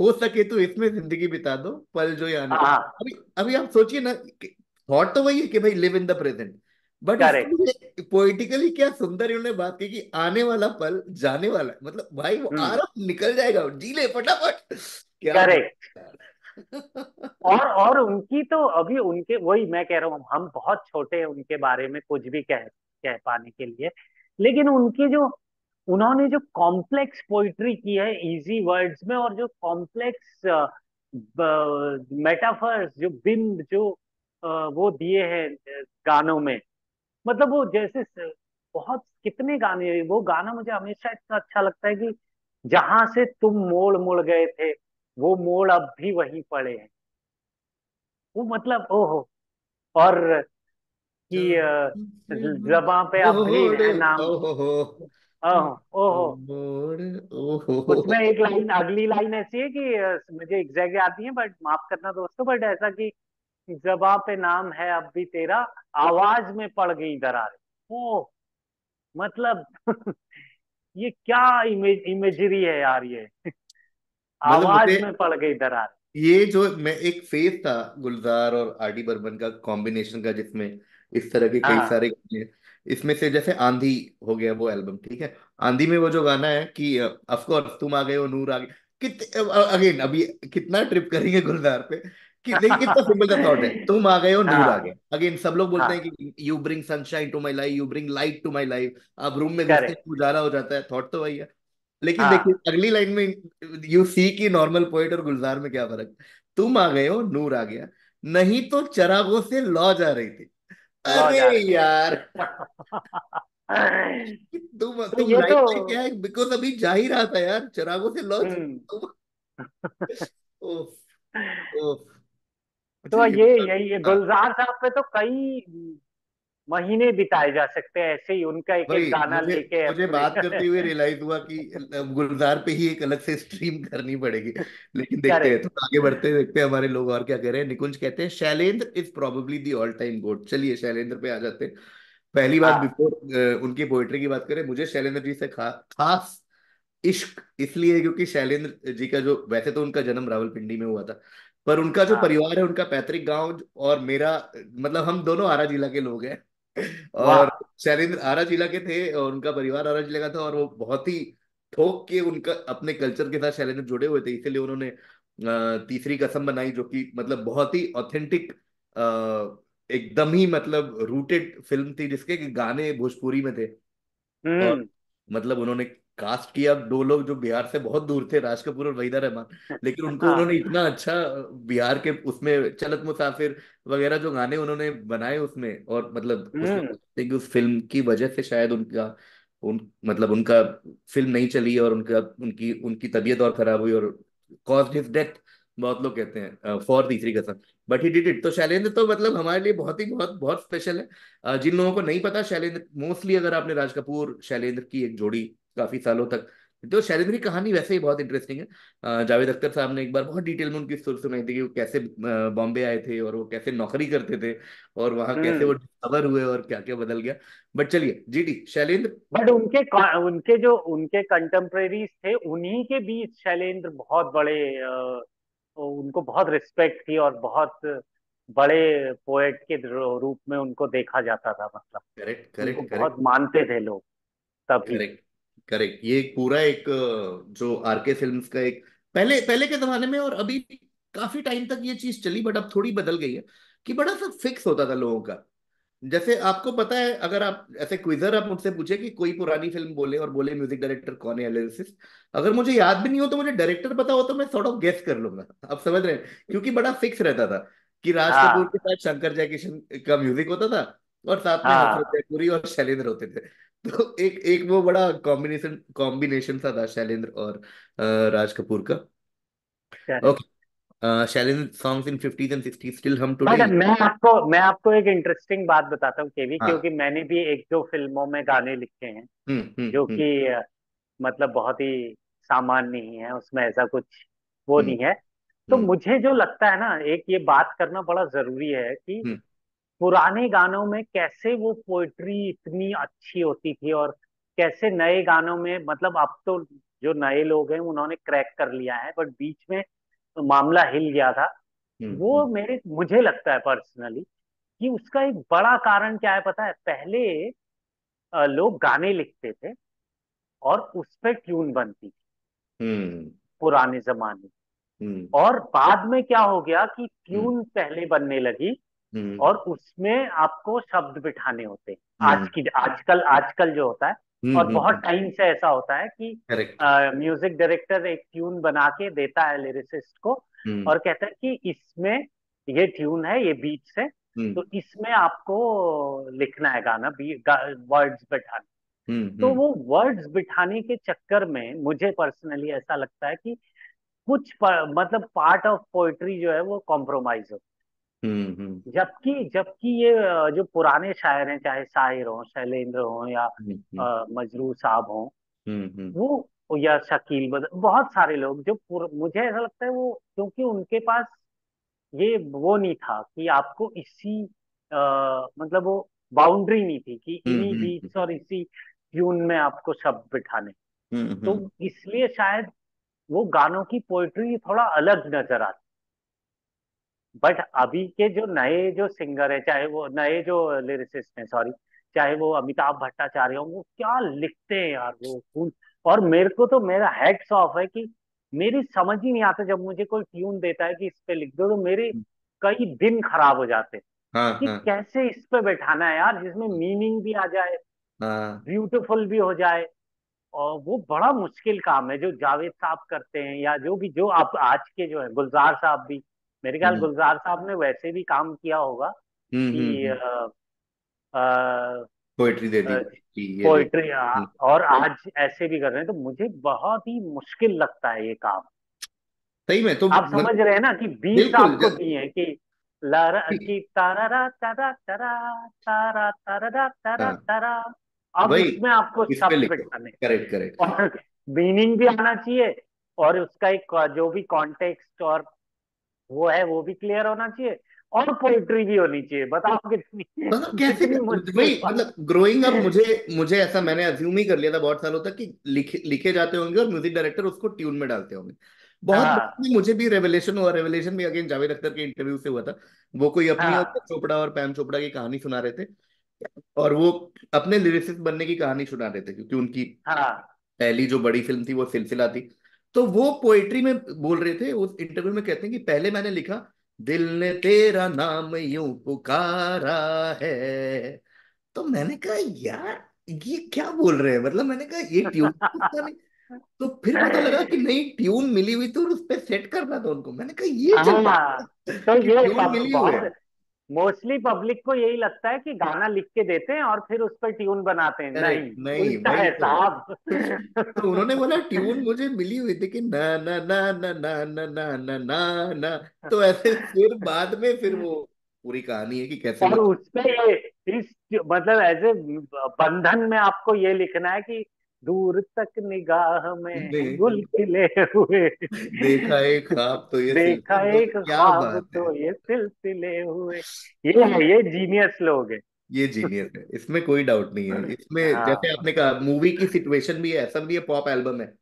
हो सके तो इसमें जिंदगी बिता दो, पल जो ये आने। हाँ। अभी अभी आप सोचिए ना, थॉट तो वही है कि भाई live in the present, but उसके करेक्ट। लिए पोइटिकली क्या सुंदर इन्होंने बात की कि आने वाला पल जाने वाला है, मतलब भाई वो आ हम्म। रहा, निकल जाएगा, जी ले फटाफट। क्या करेक्ट। बात और उनकी तो अभी, उनके वही मैं कह रहा हूँ, हम बहुत छोटे हैं उनके बारे में कुछ भी कह पाने के लिए। लेकिन उनकी जो, उन्होंने जो कॉम्प्लेक्स पोइट्री की है इजी वर्ड्स में, और जो कॉम्प्लेक्स मेटाफर्स, जो बिंब, जो वो दिए हैं गानों में, मतलब वो जैसे बहुत कितने गाने, वो गाना मुझे हमेशा इतना अच्छा लगता है कि जहां से तुम मोड़ मुड़ गए थे, वो मोड़ अब भी वहीं पड़े हैं। वो मतलब ओहो। और कि जबां पे अब भी मोड़, है नाम। ओहो, ओहो। ओहो। मोड़, ओहो। उसमें एक लाइन, अगली लाइन ऐसी है कि मुझे एग्जैक्ट याद नहीं है, बट माफ करना दोस्तों, बट ऐसा कि जबां पे नाम है अब भी तेरा, आवाज में पड़ गई दरार। ओ मतलब ये क्या इमेजरी है यार ये। मतलब आवाज मुझे में पड़ गई दरार। ये जो मैं एक फेज था गुलजार और आर डी बर्मन का कॉम्बिनेशन का, जिसमें इस तरह के कई हाँ। सारे गाने हैं। इसमें से जैसे आंधी हो गया वो एल्बम, ठीक है। आंधी में वो जो गाना है कि ऑफ कोर्स तुम आ गए हो नूर आ गए, कित अगेन अभी कितना ट्रिप करेंगे गुलजार पे, कि लेकिन कितना सिंपल सा थॉट है, तुम आ गए हो नूर आ हाँ। गया। अगेन सब लोग बोलते हैं हाँ। कि you bring sunshine to my life, you bring light to my life, आप रूम में घुसते करेक्ट। हैं उजाला हो जाता है, थॉट तो वही है। लेकिन देखिए हाँ। अगली लाइन में, यू सी की नॉर्मल पोएट और गुलजार में क्या फर्क, तुम आ गए हो नूर आ गया, नहीं तो चरागों से लौ जा रही थी। लौ अरे जा रही। यार, तो तुम ये तो लाइट में क्या है, बिकॉज अभी जा ही रहा था यार, चरागों से लौ हम्म। ओफ, ओफ। तो चलिए ये मतलब, यही, ये हाँ। गुलजार साहब पे तो कई महीने बिताए जा सकते हैं ऐसे ही उनका एक एक भाई गाना मुझे लेके मुझे अपने। बात करते हुए रियलाइज हुआ कि गुलजार पे ही एक अलग से स्ट्रीम करनी पड़ेगी। लेकिन देखते हैं, करेक्ट। तो आगे बढ़ते हैं, देखते हैं हमारे लोग और क्या कह रहे हैं। निकुंज कहते हैं Shailendra is probably the all time GOAT. चलिए शैलेंद्र पे आ जाते हैं। पहली बात, हाँ बिफोर उनकी पोइट्री की बात करें, मुझे शैलेंद्र जी से खास इश्क इसलिए क्योंकि शैलेंद्र जी का जो, वैसे तो उनका जन्म रावलपिंडी में हुआ था, पर उनका जो हाँ। परिवार है, उनका पैतृक गांव और मेरा, मतलब हम दोनों आरा जिला के लोग हैं। वाह। और शैलेंद्र आरा जिला के थे और उनका परिवार आरा जिला का था, और वो बहुत ही ठोक के उनका अपने कल्चर के साथ शैलेंद्र जुड़े हुए थे। इसीलिए उन्होंने तीसरी कसम बनाई, जो कि मतलब बहुत ही ऑथेंटिक, एकदम ही मतलब रूटेड फिल्म थी, जिसके गाने भोजपुरी में थे। और हम्म। मतलब उन्होंने कास्ट किया दो लोग जो बिहार से बहुत दूर थे, राज कपूर और वहीदा रहमान, लेकिन उनको हाँ। उन्होंने इतना अच्छा बिहार के उसमें चलत मुसाफिर वगैरह जो गाने उन्होंने बनाए उसमें, और मतलब उसमें हम्म। कि उस फिल्म की वजह से शायद उनका मतलब उनका फिल्म नहीं चली, और उनका उनकी उनकी तबीयत और खराब हुई, और कॉज्ड हिज डेथ, बहुत लोग कहते हैं, फॉर तीसरी कसम। But he did it. तो शैलेंद्र तो मतलब हमारे लिए बहुत ही बहुत बहुत स्पेशल है। जिन लोगों को नहीं पता, शैलेंद्र मोस्टली, अगर आपने राज कपूर शैलेंद्र की एक जोड़ी काफी सालों तक, तो शैलेंद्र की कहानी वैसे ही बहुत इंटरेस्टिंग है। जावेद अख्तर साहब ने एक बार बहुत डिटेल में उनकी स्टोरी सुनाई थी कि वो कैसे बॉम्बे आए थे, और वो कैसे नौकरी करते थे, और वहां कैसे वो हम्म। डिस्कवर हुए, और क्या क्या बदल गया। बट चलिए जीडी शैलेंद्र। बट उनके जो उनके कंटेम्परेरीज थे उन्हीं के बीच शैलेंद्र बहुत बड़े, उनको बहुत रिस्पेक्ट थी और बहुत बड़े पोएट के रूप में उनको देखा जाता था, मतलब करेक्ट उनको करेक्ट बहुत करेक्ट मानते थे लोग तभी। Correct correct. ये एक पूरा एक जो आरके फिल्म्स का एक, पहले पहले के जमाने में और अभी काफी टाइम तक ये चीज चली, बट अब थोड़ी बदल गई है, कि बड़ा सा फिक्स होता था लोगों का। जैसे आपको पता है, अगर आप ऐसे क्विजर आप मुझसे पूछे कि कोई पुरानी फिल्म बोले और बोले म्यूजिक डायरेक्टर कौन है, लिरिसिस्ट, अगर मुझे याद भी नहीं हो तो मुझे डायरेक्टर पता हो तो मैं सॉर्ट ऑफ गेस कर लूंगा। आप समझ रहे हैं, क्योंकि बड़ा फिक्स रहता था कि राज कपूर हाँ के साथ शंकर जयकिशन का म्यूजिक होता था, और साथ में हसरत हाँ। जयपुरी और शैलेंद्र होते थे। तो एक एक वो बड़ा कॉम्बिनेशन कॉम्बिनेशन सा था शैलेंद्र और राज कपूर का। Correct. Okay. Shailendra songs in 50s and 60s still हम बट टुडे। मैं आपको एक इंटरेस्टिंग बात बताता हूँ केवी, हाँ। क्योंकि मैंने भी एक दो फिल्मों में गाने लिखे हैं जो हम्म। कि मतलब बहुत ही सामान्य ही है, उसमें ऐसा कुछ वो हम्म नहीं है। तो हम्म मुझे जो लगता है ना, एक ये बात करना बड़ा जरूरी है कि हम्म पुराने गानों में कैसे वो पोइट्री इतनी अच्छी होती थी, और कैसे नए गानों में, मतलब अब तो जो नए लोग हैं उन्होंने क्रैक कर लिया है, बट बीच में तो मामला हिल गया था। वो हम्म मेरे मुझे लगता है पर्सनली कि उसका एक बड़ा कारण क्या है पता है। पहले लोग गाने लिखते थे और उस पे ट्यून बनती थी हम्म पुराने जमाने में। हम्म और बाद में क्या हो गया कि हम्म ट्यून पहले बनने लगी हम्म और उसमें आपको शब्द बिठाने होते हैं। हम्म आजकल आजकल जो होता है, और बहुत टाइम से ऐसा होता है कि करेक्ट। म्यूजिक डायरेक्टर एक ट्यून बना के देता है लिरिसिस्ट को, हम्म और कहता है कि इसमें ये ट्यून है, ये बीट्स है, हम्म तो इसमें आपको लिखना है गाना, वर्ड्स बिठाने। तो हम्म वो वर्ड्स बिठाने के चक्कर में मुझे पर्सनली ऐसा लगता है कि मतलब पार्ट ऑफ पोइट्री जो है वो कॉम्प्रोमाइज हो। हम्म जबकि ये जो पुराने शायर हैं, चाहे साहिर हो, शैलेंद्र हो, या हम्म मजरू साहब हो, हम्म वो या शकील बदर, बहुत सारे लोग जो मुझे ऐसा लगता है वो, क्योंकि उनके पास ये वो नहीं था कि आपको इसी मतलब वो बाउंड्री नहीं थी कि इन्हीं हम्म बीट्स और इसी ट्यून में आपको शब्द बिठाने। तो हम्म इसलिए शायद वो गानों की पोइट्री थोड़ा अलग नजर आती। बट अभी के जो नए जो सिंगर है, चाहे वो नए जो लिरिसिस्ट हैं, सॉरी, चाहे वो अमिताभ भट्टाचार्य हो, वो क्या लिखते हैं यार और मेरे को तो मेरा हेड्स ऑफ है कि मेरी समझ ही नहीं आता जब मुझे कोई ट्यून देता है कि इस पे लिख दो, तो मेरे कई दिन खराब हो जाते हैं हाँ कि हाँ कैसे इस पे बैठाना है यार, जिसमें मीनिंग भी आ जाए, हाँ ब्यूटीफुल भी हो जाए। और वो बड़ा मुश्किल काम है जो जावेद साहब करते हैं, या जो भी जो आप आज के जो है गुलजार साहब भी, मेरे ख्याल हम्म गुलजार साहब ने वैसे भी काम किया होगा कि हम्म पोएट्री दे दी कि ये लो। पोइट्री, और आज ऐसे भी कर रहे हैं, तो मुझे बहुत ही मुश्किल लगता है ये काम। सही में तो आप मतलब समझ रहे हैं ना कि बीट्स बिल्कुल आपको दिए हैं कि लारा की तारा तारा तारा तारा तारा तारा हाँ तारा। अब वही, उसमें आपको इस पे शब्द लिखो। बिठाने करेक्ट करेक्ट। और मीनिंग भी आना चाहिए, और उसका एक जो भी कॉन्टेक्स्ट और वो है वो भी क्लियर होना चाहिए, और पोइट्री भी होनी चाहिए। बताओ कितनी मतलब कैसे कितनी मुश्किल वही, बात। मतलब ग्रोइंग अप मुझे मुझे ऐसा मैंने अज्यूम ही कर लिया था बहुत सालों तक कि लिखे लिखे जाते होंगे और म्यूजिक डायरेक्टर उसको ट्यून में डालते होंगे। बहुत बाद हाँ में मुझे भी रेवलेशन हुआ। रेवलेशन भी अगेन जावेद अख्तर के इंटरव्यू से हुआ था। वो कोई अपनी और हाँ चोपड़ा और पैम चोपड़ा की कहानी सुना रहे थे, और वो अपने लिरिसिस्ट बनने की कहानी सुना रहे थे, क्योंकि उनकी हाँ पहली जो बड़ी फिल्म थी वो सिलसिला थी। तो वो पोएट्री में बोल रहे थे उस इंटरव्यू में, कहते हैं कि पहले मैंने लिखा, दिल ने तेरा नाम यूं पुकारा है। तो मैंने कहा यार ये क्या बोल रहे हैं, मतलब मैंने कहा ये ट्यून पता नहीं। तो फिर पता लगा कि नहीं, ट्यून मिली हुई थी और उस पर सेट करना था उनको। मैंने कहा ये चल हाँ। तो कि ये ट्यून मिली हुई है। बहुत मोस्टली पब्लिक को यही लगता है कि गाना लिख के देते हैं और फिर उस पर ट्यून बनाते हैं। नहीं, करेक्ट, नहीं उल्टा वही है तो। साहब। तो उन्होंने बोला ट्यून मुझे मिली हुई थी कि ना ना ना ना ना ना ना ना ना ना। तो ऐसे फिर बाद में फिर वो पूरी कहानी है कि कैसे वो। और उसपे ये इस मतलब ऐसे बंधन में आपको ये लिखना है कि दूर तक निगाह में गुल खिले हुए, देखा एक ख्वाब तो ये देखा सिलसिले, एक क्या ख्वाब बात है। तो ये सिलसिले हुए। ये है, ये जीनियस लोग है। ये जीनियस है, इसमें कोई डाउट नहीं है। इसमें जैसे हाँ आपने कहा मूवी की सिचुएशन भी है, ऐसा नहीं है पॉप एल्बम है,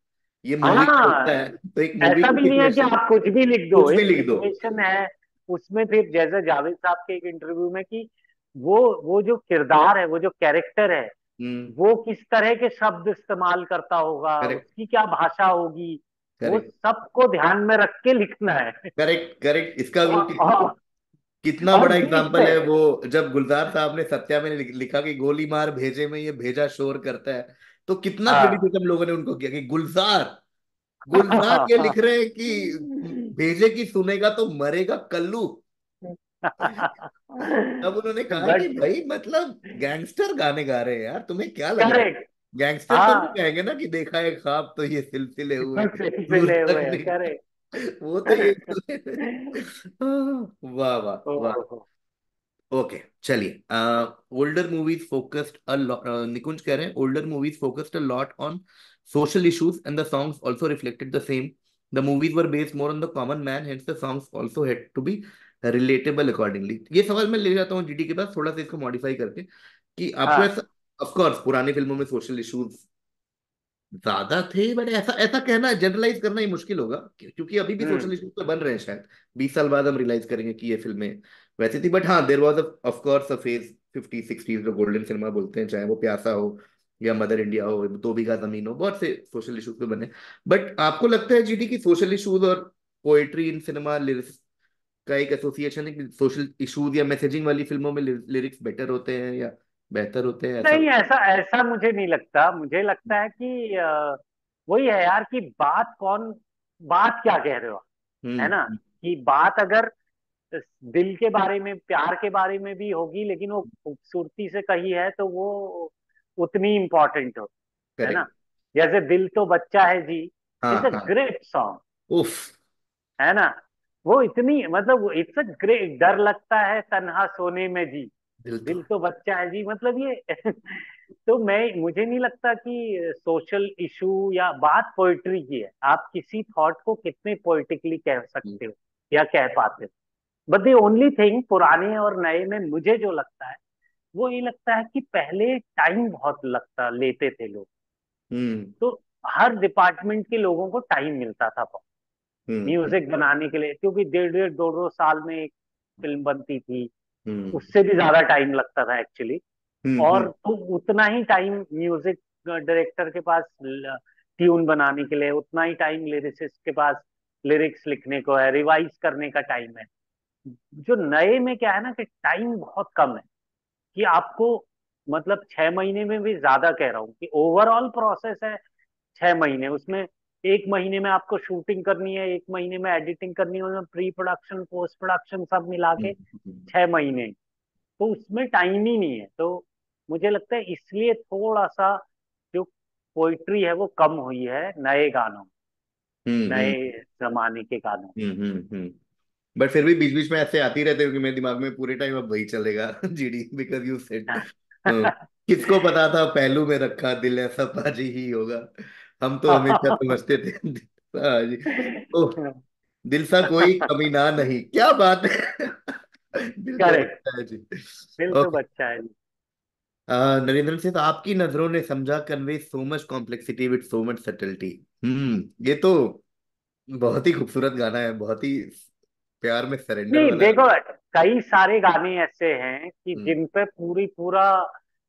ये मूवी का हाँ। होता है। तो एक मूवी ऐसा की भी नहीं है कि सिचुएशन आप कुछ भी लिख दो, कुछ भी एक लिख दो। सिचुएशन है उसमें। फिर जैसे जावेद साहब के एक इंटरव्यू में कि वो जो किरदार है, वो जो कैरेक्टर है, हम्म। वो किस तरह के शब्द इस्तेमाल करता होगा, करेक्ट उसकी क्या भाषा होगी, वो करेक्ट सबको ध्यान में रख के लिखना है। Correct correct. इसका वो और, और, कितना और बड़ा बीच में एग्जाम्पल है वो, जब गुलजार साहब ने सत्या में लिखा कि गोली मार भेजे में ये भेजा शोर करता है। तो कितना हाँ। क्रिटिसिज्म लोगों ने उनको किया कि गुलजार गुलजार ये लिख रहे हैं कि भेजे की सुनेगा तो मरेगा कल्लू। तब उन्होंने कहा कि बट भाई मतलब गैंगस्टर गाने गा रहे हैं यार, तुम्हें क्या लग रहा है। करेक्ट। गैंगस्टर तो नहीं हाँ कहेंगे ना कि देखा है ख्वाब तो ये सिलसिले हुए दूर सिलसिले तक हुए नहीं। करेक्ट। वो तो ये वाह वाह वाह। ओहो। ओके चलिए, older movies focused a lot, Nikunj कह रहे हैं older movies focused a lot on social issues and the songs also reflected the same. The movies were based more on the common man, hence the songs also had to be relatable accordingly. ये सवाल मैं ले जाता हूँ जीडी के पास, थोड़ा सा इसको मॉडिफाई करके कि आपको हाँ। ऐसा, ऑफ कोर्स पुरानी फिल्मों में सोशल इश्यूज ज्यादा थे, बट ऐसा ऐसा कहना जनरलाइज करना ही मुश्किल होगा, क्योंकि अभी भी हम्म सोशल इश्यूज तो बन रहे हैं शायद। 20 साल बाद हम रियलाइज करेंगे कि ये फिल्में वैसी थी, बट हाँ there was of course a phase 50 60 जो गोल्डन सिनेमा बोलते हैं, चाहे वो प्यासा हो या मदर इंडिया हो, दो बीघा जमीन हो, बहुत से सोशल इश्यूज पे बने। बट आपको लगता है जीडी की सोशल इश्यूज और पोएट्री इन सिनेमा लिरिक्स का एक एसोसिएशन है कि सोशल इश्यूज या मैसेजिंग वाली फिल्मों में लिरिक्स बेटर होते हैं या बेहतर होते हैं, ऐसा? नहीं, ऐसा ऐसा मुझे नहीं लगता। मुझे लगता है कि वही है यार कि बात क्या कह रहे हो, है ना? हम्म। कि बात अगर दिल के बारे में, प्यार के बारे में भी होगी, लेकिन वो खूबसूरती से कही है तो वो उतनी इम्पोर्टेंट हो, है ना? करेक्ट। जैसे दिल तो बच्चा है जी, हाँ इट्स अ हाँ। ग्रेट सॉन्ग, उफ। है ना? वो इतनी मतलब इट्स अ ग्रेट, डर लगता है तन्हा सोने में जी, दिल तो। दिल तो बच्चा है जी, मतलब ये तो मुझे नहीं लगता कि सोशल इशू या बात पोइट्री की है। आप किसी थॉट को कितने पोइटिकली कह सकते हो या कह पाते हो। बट द ओनली थिंग पुराने और नए में मुझे जो लगता है, वो ये लगता है कि पहले टाइम बहुत लगता लेते थे लोग। हम्म तो हर डिपार्टमेंट के लोगों को टाइम मिलता था हम्म म्यूजिक बनाने के लिए, क्योंकि 1.5 1.5 2 2 साल में एक फिल्म बनती थी, हम्म उससे भी ज्यादा टाइम लगता था एक्चुअली। और हम्म तो उतना ही टाइम म्यूजिक डायरेक्टर के पास ट्यून बनाने के लिए, उतना ही टाइम लिरिसिस्ट के पास लिरिक्स लिखने को है, रिवाइज करने का टाइम है। जो नए में क्या है ना कि टाइम बहुत कम है, कि आपको मतलब 6 महीने में भी ज्यादा कह रहा हूँ कि ओवरऑल प्रोसेस है 6 महीने, उसमें 1 महीने में आपको शूटिंग करनी है, 1 महीने में एडिटिंग करनी है, उसमें प्री प्रोडक्शन पोस्ट प्रोडक्शन सब मिला के हम्म 6 महीने, तो उसमें टाइम ही नहीं है। तो मुझे लगता है इसलिए थोड़ा सा जो पोइट्री है वो कम हुई है नए गानों में, हम्म नए जमाने के गानों में। हम्म हम्म हम्म बट फिर भी बीच बीच में ऐसे आती रहते हो कि मेरे दिमाग में पूरे टाइम अब वही चलेगा जीडी, बिकॉज यू सेड। किसको पता था पहलू में रखा दिल ऐसा पाजी ही होगा। हम तो हमेशा समझते थे पाजी। ओ, दिल सा कोई कमीना नहीं, क्या बात है। दिल तो करेक्ट। अच्छा है जी। दिल तो ओके। बच्चा है। नरेंद्र सिंह, तो आपकी नजरों ने समझा convey so much complexity with so much subtlety. ये तो बहुत ही खूबसूरत गाना है, बहुत ही प्यार में सरेंडर नहीं वाला है। देखो, कई सारे गाने ऐसे हैं कि हम्म जिन पे पूरी पूरा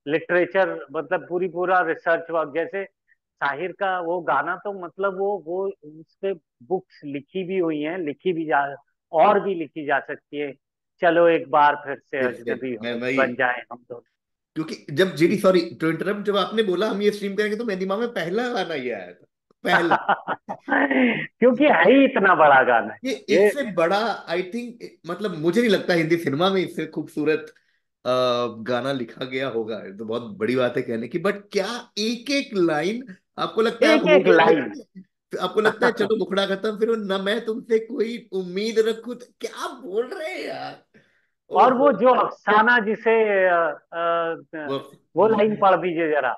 लिटरेचर, मतलब पूरी पूरा रिसर्च वर्क, जैसे साहिर का वो गाना तो मतलब वो उस पे बुक्स लिखी भी हुई हैं, लिखी भी जा और भी लिखी जा सकती है। चलो एक बार फिर से फिर से अजनबी मैं हो वही, बन जाए हम दोनों। क्योंकि जब जीडी, सॉरी टू इंटरप्ट, जब आपने बोला हम ये स्ट्रीम करेंगे तो मेरे दिमाग में पहला गाना ये आया था, पहला। क्योंकि है ही इतना बड़ा गाना है ये ये। इससे बड़ा, आई थिंक, मतलब मुझे नहीं लगता हिंदी सिनेमा में इससे खूबसूरत गाना लिखा गया होगा। ये तो बहुत बड़ी बात है कहने की, बट क्या एक एक लाइन आपको लगता है आप एक हो एक गए लाइन। फिर आपको लगता है चलो मुखड़ा खत्म, फिर वो ना मैं तुमसे कोई उम्मीद रखूं, तो क्या बोल रहे हैं यार। और वो ओहो। जो अफसाना जिसे वो वो लाइन पढ़ दीजिए जरा,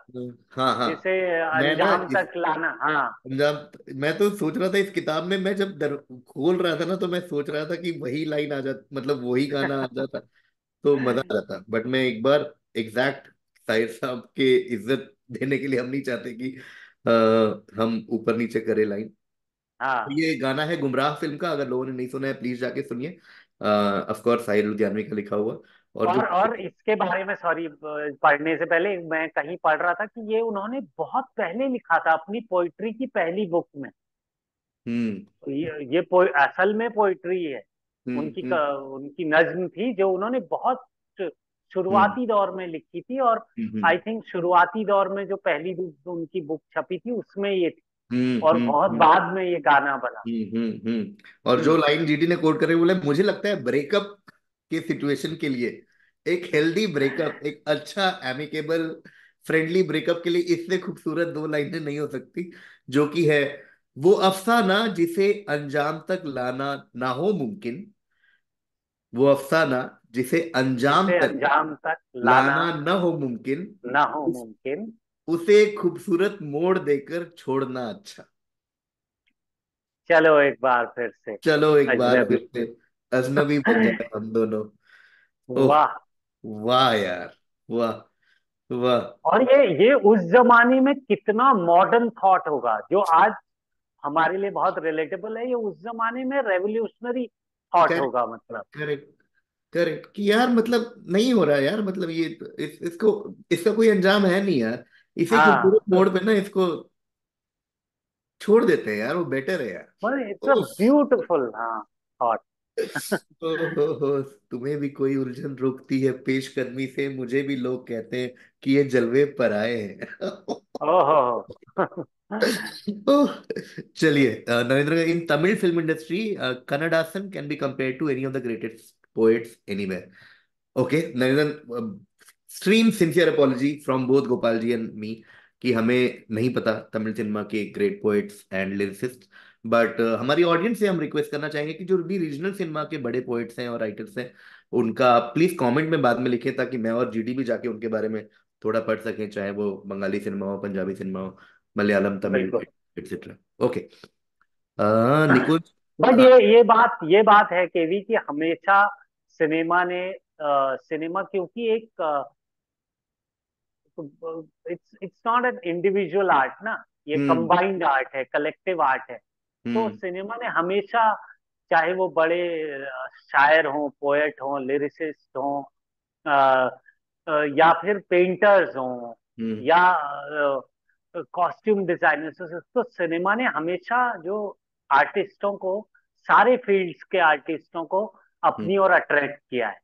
हाँ हाँ। जिसे मैं ना अंजाम तक लाना। हाँ। पंजाब, मैं तो सोच रहा था इस किताब में, मैं जब खोल रहा था ना तो मैं सोच रहा था कि वही लाइन आ जाता, मतलब वही गाना आ जाता तो मजा आ जाता। बट मैं एक बार एग्जैक्ट साहिर साहब के इज्जत देने के लिए, हम नहीं चाहते कि हम ऊपर नीचे करें लाइन। हाँ। ये गाना है गुमराह फिल्म का, अगर लोगों ने नहीं सुना है प्लीज जाके सुनिए। ऑफ कोर्स साहिर लुधियानवी का लिखा हुआ। और जो और इसके बारे में, सॉरी, पढ़ने से पहले मैं कहीं पढ़ रहा था कि ये उन्होंने बहुत पहले लिखा था अपनी पोइट्री की पहली बुक में। हम्म असल में पोइट्री है हम्म उनकी, हम्म उनकी नज्म थी जो उन्होंने बहुत हम्म शुरुआती दौर में लिखी थी। और हम्म आई थिंक शुरुआती दौर में जो पहली बुक उनकी बुक छपी थी उसमें ये थी, और बहुत हम्म बाद में ये गाना बना। और जो हम्म। लाइन जीडी ने कोट करे, बोले मुझे लगता है ब्रेकअप के सिचुएशन के लिए, एक हेल्दी ब्रेकअप, एक अच्छा एमिकेबल फ्रेंडली ब्रेकअप के लिए इससे खूबसूरत दो लाइनें नहीं हो सकती, जो कि है, वो अफसाना जिसे अंजाम तक लाना ना हो मुमकिन, वो अफसाना जिसे अंजाम जिसे तक अंजाम तक लाना लाना न हो मुमकिन, ना हो मुमकिन। उसे खूबसूरत मोड़ देकर छोड़ना अच्छा। चलो एक बार फिर से चलो एक बार अजनबी। फिर से अजनबी बन जाए हम दोनों। ओह, वाह। वाह यार, वाह, वाह। और ये उस जमाने में कितना मॉडर्न थॉट होगा जो आज हमारे लिए बहुत रिलेटेबल है, ये उस जमाने में रेवोल्यूशनरी थॉट करेक्ट, होगा मतलब। करेक्ट, करेक्ट कि यार मतलब नहीं हो रहा है यार, मतलब ये इसको, इसका कोई अंजाम है नहीं यार, इसे हाँ, खूबसूरत मोड़ पे ना इसको छोड़ देते हैं यार, वो बेटर है यार। मतलब इट्स अ ओह, ब्यूटीफुल, हाँ, थॉट। हो, तुम्हें भी कोई उलझन रोकती है पेशकदमी से, मुझे भी लोग कहते हैं कि ये जलवे पर आए हैं। ओहो। ओह, चलिए Narendra, in Tamil film industry Kannadasan can be compare to any of the greatest poets anywhere. Okay Narendra, stream sincere apology from both Gopal ji and me कि हमें नहीं पता तमिल सिनेमा के great poets and lyricist, but हमारी ऑडियंस से हम रिक्वेस्ट करना चाहेंगे कि जो भी रीजनल सिनेमा के बड़े पोएट्स हैं और राइटर्स हैं, उनका प्लीज कमेंट में बाद में लिखें, ताकि मैं और जीडी भी जाके उनके बारे में थोड़ा पढ़ सकें, चाहे वो बंगाली सिनेमा हो, पंजाबी सिनेमा हो, मलयालम, तमिल, बिल्कुल। एटसेट्रा। Okay Nikunj. बट ये बात है केवी कि हमेशा सिनेमा ने, सिनेमा क्योंकि एक, it's it's not an individual art ना, ये हम्म कंबाइंड आर्ट है, कलेक्टिव आर्ट है। तो हम्म सिनेमा ने हमेशा, चाहे वो बड़े शायर हों, पोएट हों, लिरिसिस्ट हों, या फिर पेंटर्स हों, हम्म या कॉस्ट्यूम डिजाइनर्स, तो सिनेमा ने हमेशा जो आर्टिस्टों को, सारे फील्ड्स के आर्टिस्टों को हम्म अपनी ओर अट्रैक्ट किया है।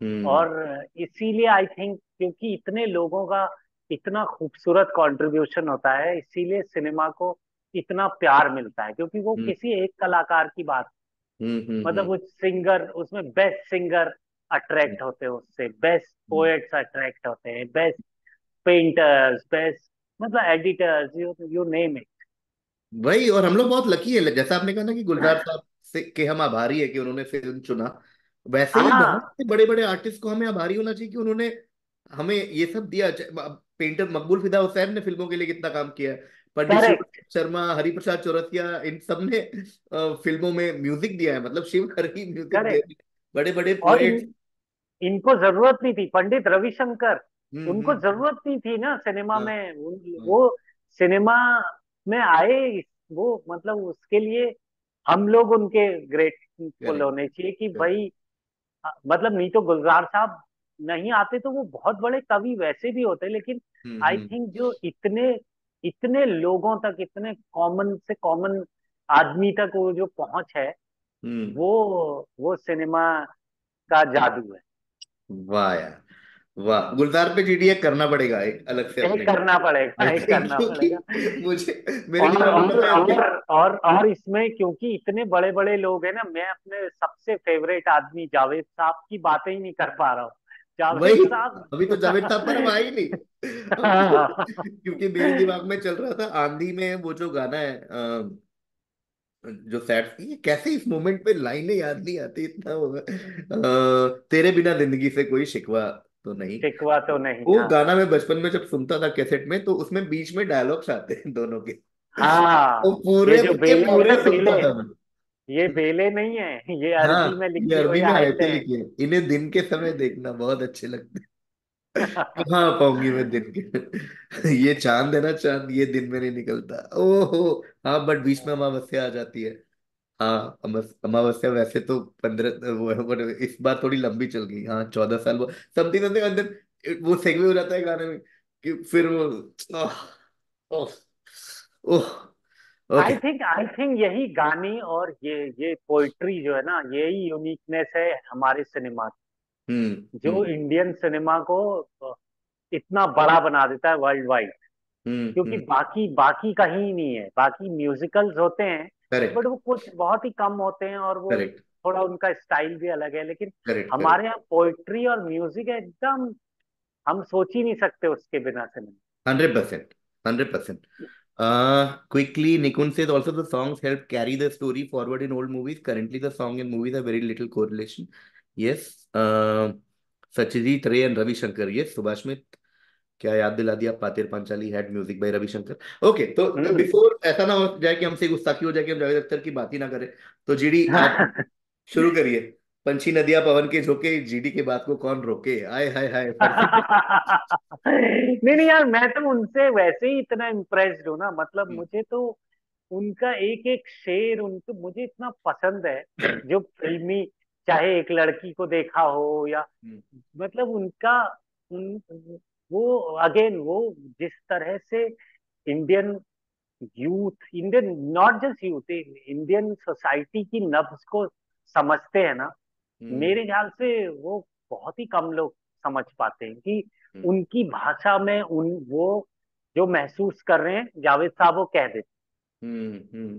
हम्म और इसीलिए आई थिंक, क्योंकि इतने लोगों का इतना खूबसूरत कंट्रीब्यूशन होता है, इसीलिए सिनेमा को इतना प्यार मिलता है, क्योंकि वो हम्म किसी एक कलाकार की बात, मतलब हम्म वो सिंगर, उसमें बेस्ट सिंगर अट्रैक्ट होते हैं उससे, बेस्ट हम्म। पोएट्स अट्रैक्ट होते हैं, बेस्ट पेंटर्स, बेस्ट, मतलब एडिटर्स, यू यू नेम वही, और हम लोग बहुत लकी है, जैसा आपने कहा ना कि गुलजार इट। साहब से के हम आभारी है कि उन्होंने फिल्म चुना, वैसे ही बहुत हाँ से बड़े बड़े आर्टिस्ट को हमें आभारी होना चाहिए कि उन्होंने हमें ये सब दिया। पेंटर मकबूल फिदा हुसैन ने फिल्मों के लिए कितना काम किया है, पंडित शिव करेक्ट शर्मा, हरिप्रसाद चौरसिया, इन सब ने फिल्मों में म्यूजिक दिया है, मतलब शिव खर ही म्यूजिक दे करेक्ट। रहे हैं। बड़े बड़े और पोएट्स। इनको जरूरत नहीं थी, पंडित रविशंकर, उनको हम्म। जरूरत नहीं थी ना सिनेमा हाँ में। हाँ। वो सिनेमा में आए, वो मतलब उसके लिए हम लोग उनके ग्रेटफुल करेक्ट होने चाहिए कि करेक्ट। भाई, मतलब नहीं तो गुलजार साहब नहीं आते तो वो बहुत बड़े कवि वैसे भी होते, लेकिन आई हम्म। थिंक जो इतने इतने लोगों तक, इतने कॉमन से कॉमन आदमी तक वो जो पहुंच है, हम्म। वो सिनेमा का जादू है। वाह यार, वाह, गुलजार पे जीडीए करना पड़ेगा एक अलग से एक अपने। करना पड़ेगा, आई एक थिंक, करना पड़ेगा। क्योंकि मुझे मेरे और दिमाग में और पता है आपके। और और इसमें क्योंकि इतने बड़े बड़े लोग हैं ना, मैं अपने सबसे फेवरेट आदमी जावेद साहब की बातें ही नहीं कर पा रहा हूँ। जावेद वही, साहब। अभी तो जावेद साहब पर हम आए ही नहीं अब तो, क्योंकि मेरे दिमाग में चल रहा था आंधी में वो जो गाना है, जो सैड, ये कैसे इस मोमेंट पे लाइनें याद नहीं आती, इतना होगा, तेरे बिना जिंदगी से कोई शिकवा तो नहीं। शिकवा तो नहीं, वो हाँ। गाना मैं बचपन में जब सुनता था कैसेट में, तो उसमें बीच में डायलॉग्स आते हैं दोनों के, वो हाँ, ये पूरे जो के बेले है पूरे ना, सुनता बेले, था मैं। ये बेले नहीं है, ये अरबी में हाँ, ये लिखे हुए अरबी में आयते आयतें हैं। लिखी हैं, इन्हें दिन के समय देखना बहुत अच्छे लगते हैं। कहाँ आ पाऊंगी मैं दिन के ये चांद है ना, चांद ये दिन में नहीं निकलता, ओहो। हाँ, बट बीच में अमावस्या आ जाती है। हाँ, अमावस्या वैसे तो 15 वो इस बार थोड़ी लंबी चल गई, हाँ, 14 साल वो समथिंग समथिंग अंदर वो सेगवे हो जाता है गाने में, कि फिर वो ओह ओह ओह। ओके। आई थिंक यही गाने और ये पोइट्री जो है ना, यही यूनिकनेस है हमारे सिनेमा की, जो हम्म। इंडियन सिनेमा को इतना बड़ा बना देता है वर्ल्ड वाइड। क्योंकि हम्म। बाकी बाकी कहीं नहीं है, बाकी म्यूजिकल्स होते हैं करेक्ट बट वो कुछ बहुत ही कम होते हैं, और वो करेक्ट थोड़ा उनका स्टाइल भी अलग है, लेकिन करेक्ट करेक्ट। हमारे यहाँ पोइट्री और म्यूजिक है एकदम, हम सोच ही नहीं सकते उसके बिना cinema. 100%, 100%. Quickly, Nikun says also the songs help carry the story forward in old movies. Currently, the song and movies have very little correlation. Yes. Satyajit Ray and Ravi Shankar. Yes. Subhashmit, क्या याद दिला दिया, पातिर Panchali had music by Ravishankar. Okay, तो हम्म। बिफोर ऐसा ना हो जाए कि हमसे गुस्ताखी हो जाए कि हम जावेद अख्तर की बात ही ना करें, तो जीडी आप शुरू करिए। पंछी नदियां पवन के झोंके, जीडी के बात को कौन रोके, आय हाय हाय, फरसे। नहीं नहीं यार, मैं तो उनसे वैसे ही इतना इम्प्रेस्ड हूँ ना, मतलब हम्म, मुझे तो उनका एक एक शेर उनको मुझे इतना पसंद है, जो फिल्मी, चाहे एक लड़की को देखा हो या, हम्म, मतलब उनका उन वो अगेन वो जिस तरह से Indian youth, Indian not just youth, Indian society की नब्ज को समझते हैं ना, हम्म, मेरे ख्याल से वो बहुत ही कम लोग समझ पाते हैं कि हम्म, उनकी भाषा में उन वो जो महसूस कर रहे हैं जावेद साहब वो कह देते, हम्म।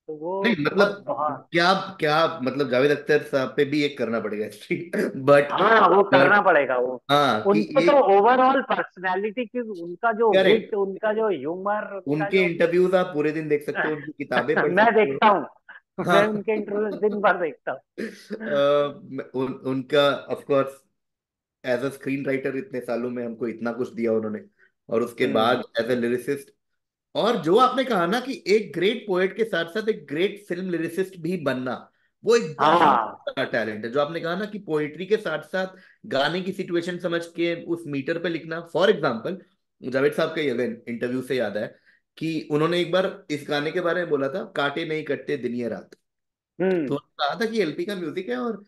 तो वो नहीं मतलब, बहुत बहुत। क्या क्या मतलब, जावेद अख्तर साहब पे भी एक करना पड़ेगा हिस्ट्री बट हाँ, वो करना पड़ेगा वो। हाँ, कि उनको तो एक, ओवरऑल पर्सनालिटी की, उनका जो करेक्ट, विट, उनका जो ह्यूमर, उनका उनके जो इंटरव्यूज आप पूरे दिन देख सकते हो, उनकी किताबें पढ़ मैं सकते हो। देखता हूँ, हाँ। मैं उनके इंटरव्यू दिन भर देखता हूँ। उनका of course as a screenwriter इतने सालों में हमको इतना कुछ दिया उन्होंने, और उसके हम्म। बाद एज अ लिरिसिस्ट, और जो आपने कहा ना कि एक ग्रेट पोएट के साथ साथ एक ग्रेट फिल्म लिरिसिस्ट भी बनना, वो एक बहुत हाँ। बड़ा टैलेंट है। जो आपने कहा ना कि पोएट्री के साथ साथ गाने की सिचुएशन समझ के उस मीटर पे लिखना, फॉर एग्जाम्पल जावेद साहब के इवन इंटरव्यू से याद है कि उन्होंने एक बार इस गाने के बारे में बोला था, काटे नहीं कटते दिन या रात, तो हम्म। उन्होंने कहा था कि एलपी का म्यूजिक है, और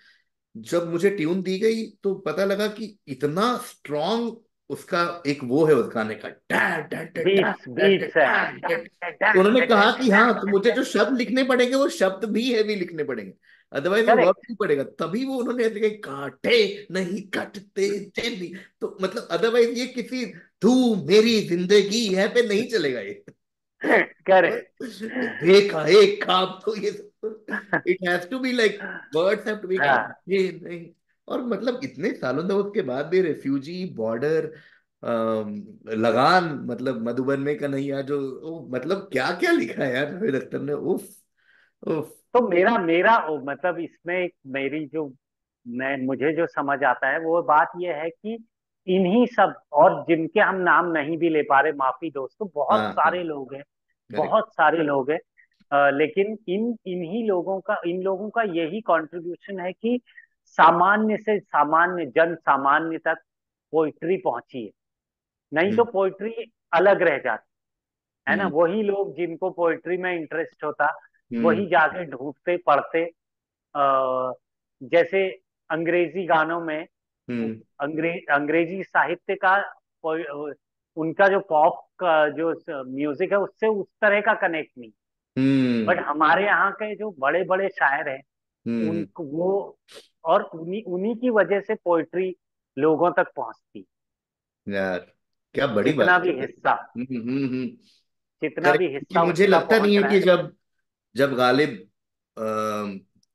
जब मुझे ट्यून दी गई तो पता लगा कि इतना स्ट्रॉन्ग उसका एक वो है उस गाने का, dad dad dad beats dad beats है। Dad dad. तो उन्होंने कहा कि हाँ, तो मुझे जो शब्द लिखने पड़ेंगे वो शब्द भी हैवी लिखने पड़ेंगे, अदरवाइज वो वर्क करेक्ट। नहीं पड़ेगा। तभी वो उन्होंने ऐसे कहा, काटे नहीं कटते तेरी, तो मतलब अदरवाइज ये किसी तू मेरी जिंदगी है पे नहीं चलेगा ये। करेक्ट। देखा एक खाब, तो ये it has to be like, words have to be हाँ। ये नहीं। और मतलब इतने सालों तक उसके बाद भी रेफ्यूजी, बॉर्डर, लगान, मतलब मधुबन में कन्हैया, जो मतलब क्या क्या लिखा है यार जावेद अख्तर ने, उफ। उफ। तो मेरा मेरा मतलब इसमें एक मेरी जो मैं मुझे जो समझ आता है वो बात ये है कि इन्हीं सब, और जिनके हम नाम नहीं भी ले पा रहे, माफी दोस्तों, बहुत हाँ हाँ। सारे लोग हैं, करेक्ट। बहुत सारे लोग हैं। लेकिन इन लोगों का यही कंट्रीब्यूशन है कि सामान्य से सामान्य जन सामान्य तक पोइट्री पहुंची है। नहीं तो हम्म पोइट्री अलग रह जाती है ना। हम्म वही लोग जिनको पोइट्री में इंटरेस्ट होता, हम्म वही जाके ढूंढते पढ़ते। जैसे अंग्रेजी गानों में, हम्म अंग्रेजी साहित्य का उनका जो पॉप का जो म्यूजिक है उससे उस तरह का कनेक्ट नहीं। बट हम्म हमारे यहाँ के जो बड़े बड़े शायर हैं, हम्म। उनको वो, और उन्हीं उन्हीं की वजह से पोइट्री लोगों तक पहुंचती। यार क्या बड़ी जितना बात भी है। हिस्सा, हम्म। जितना भी करेक्ट, क्योंकि हिस्सा मुझे उसका लगता नहीं पहुंच है रहा कि है। जब जब गालिब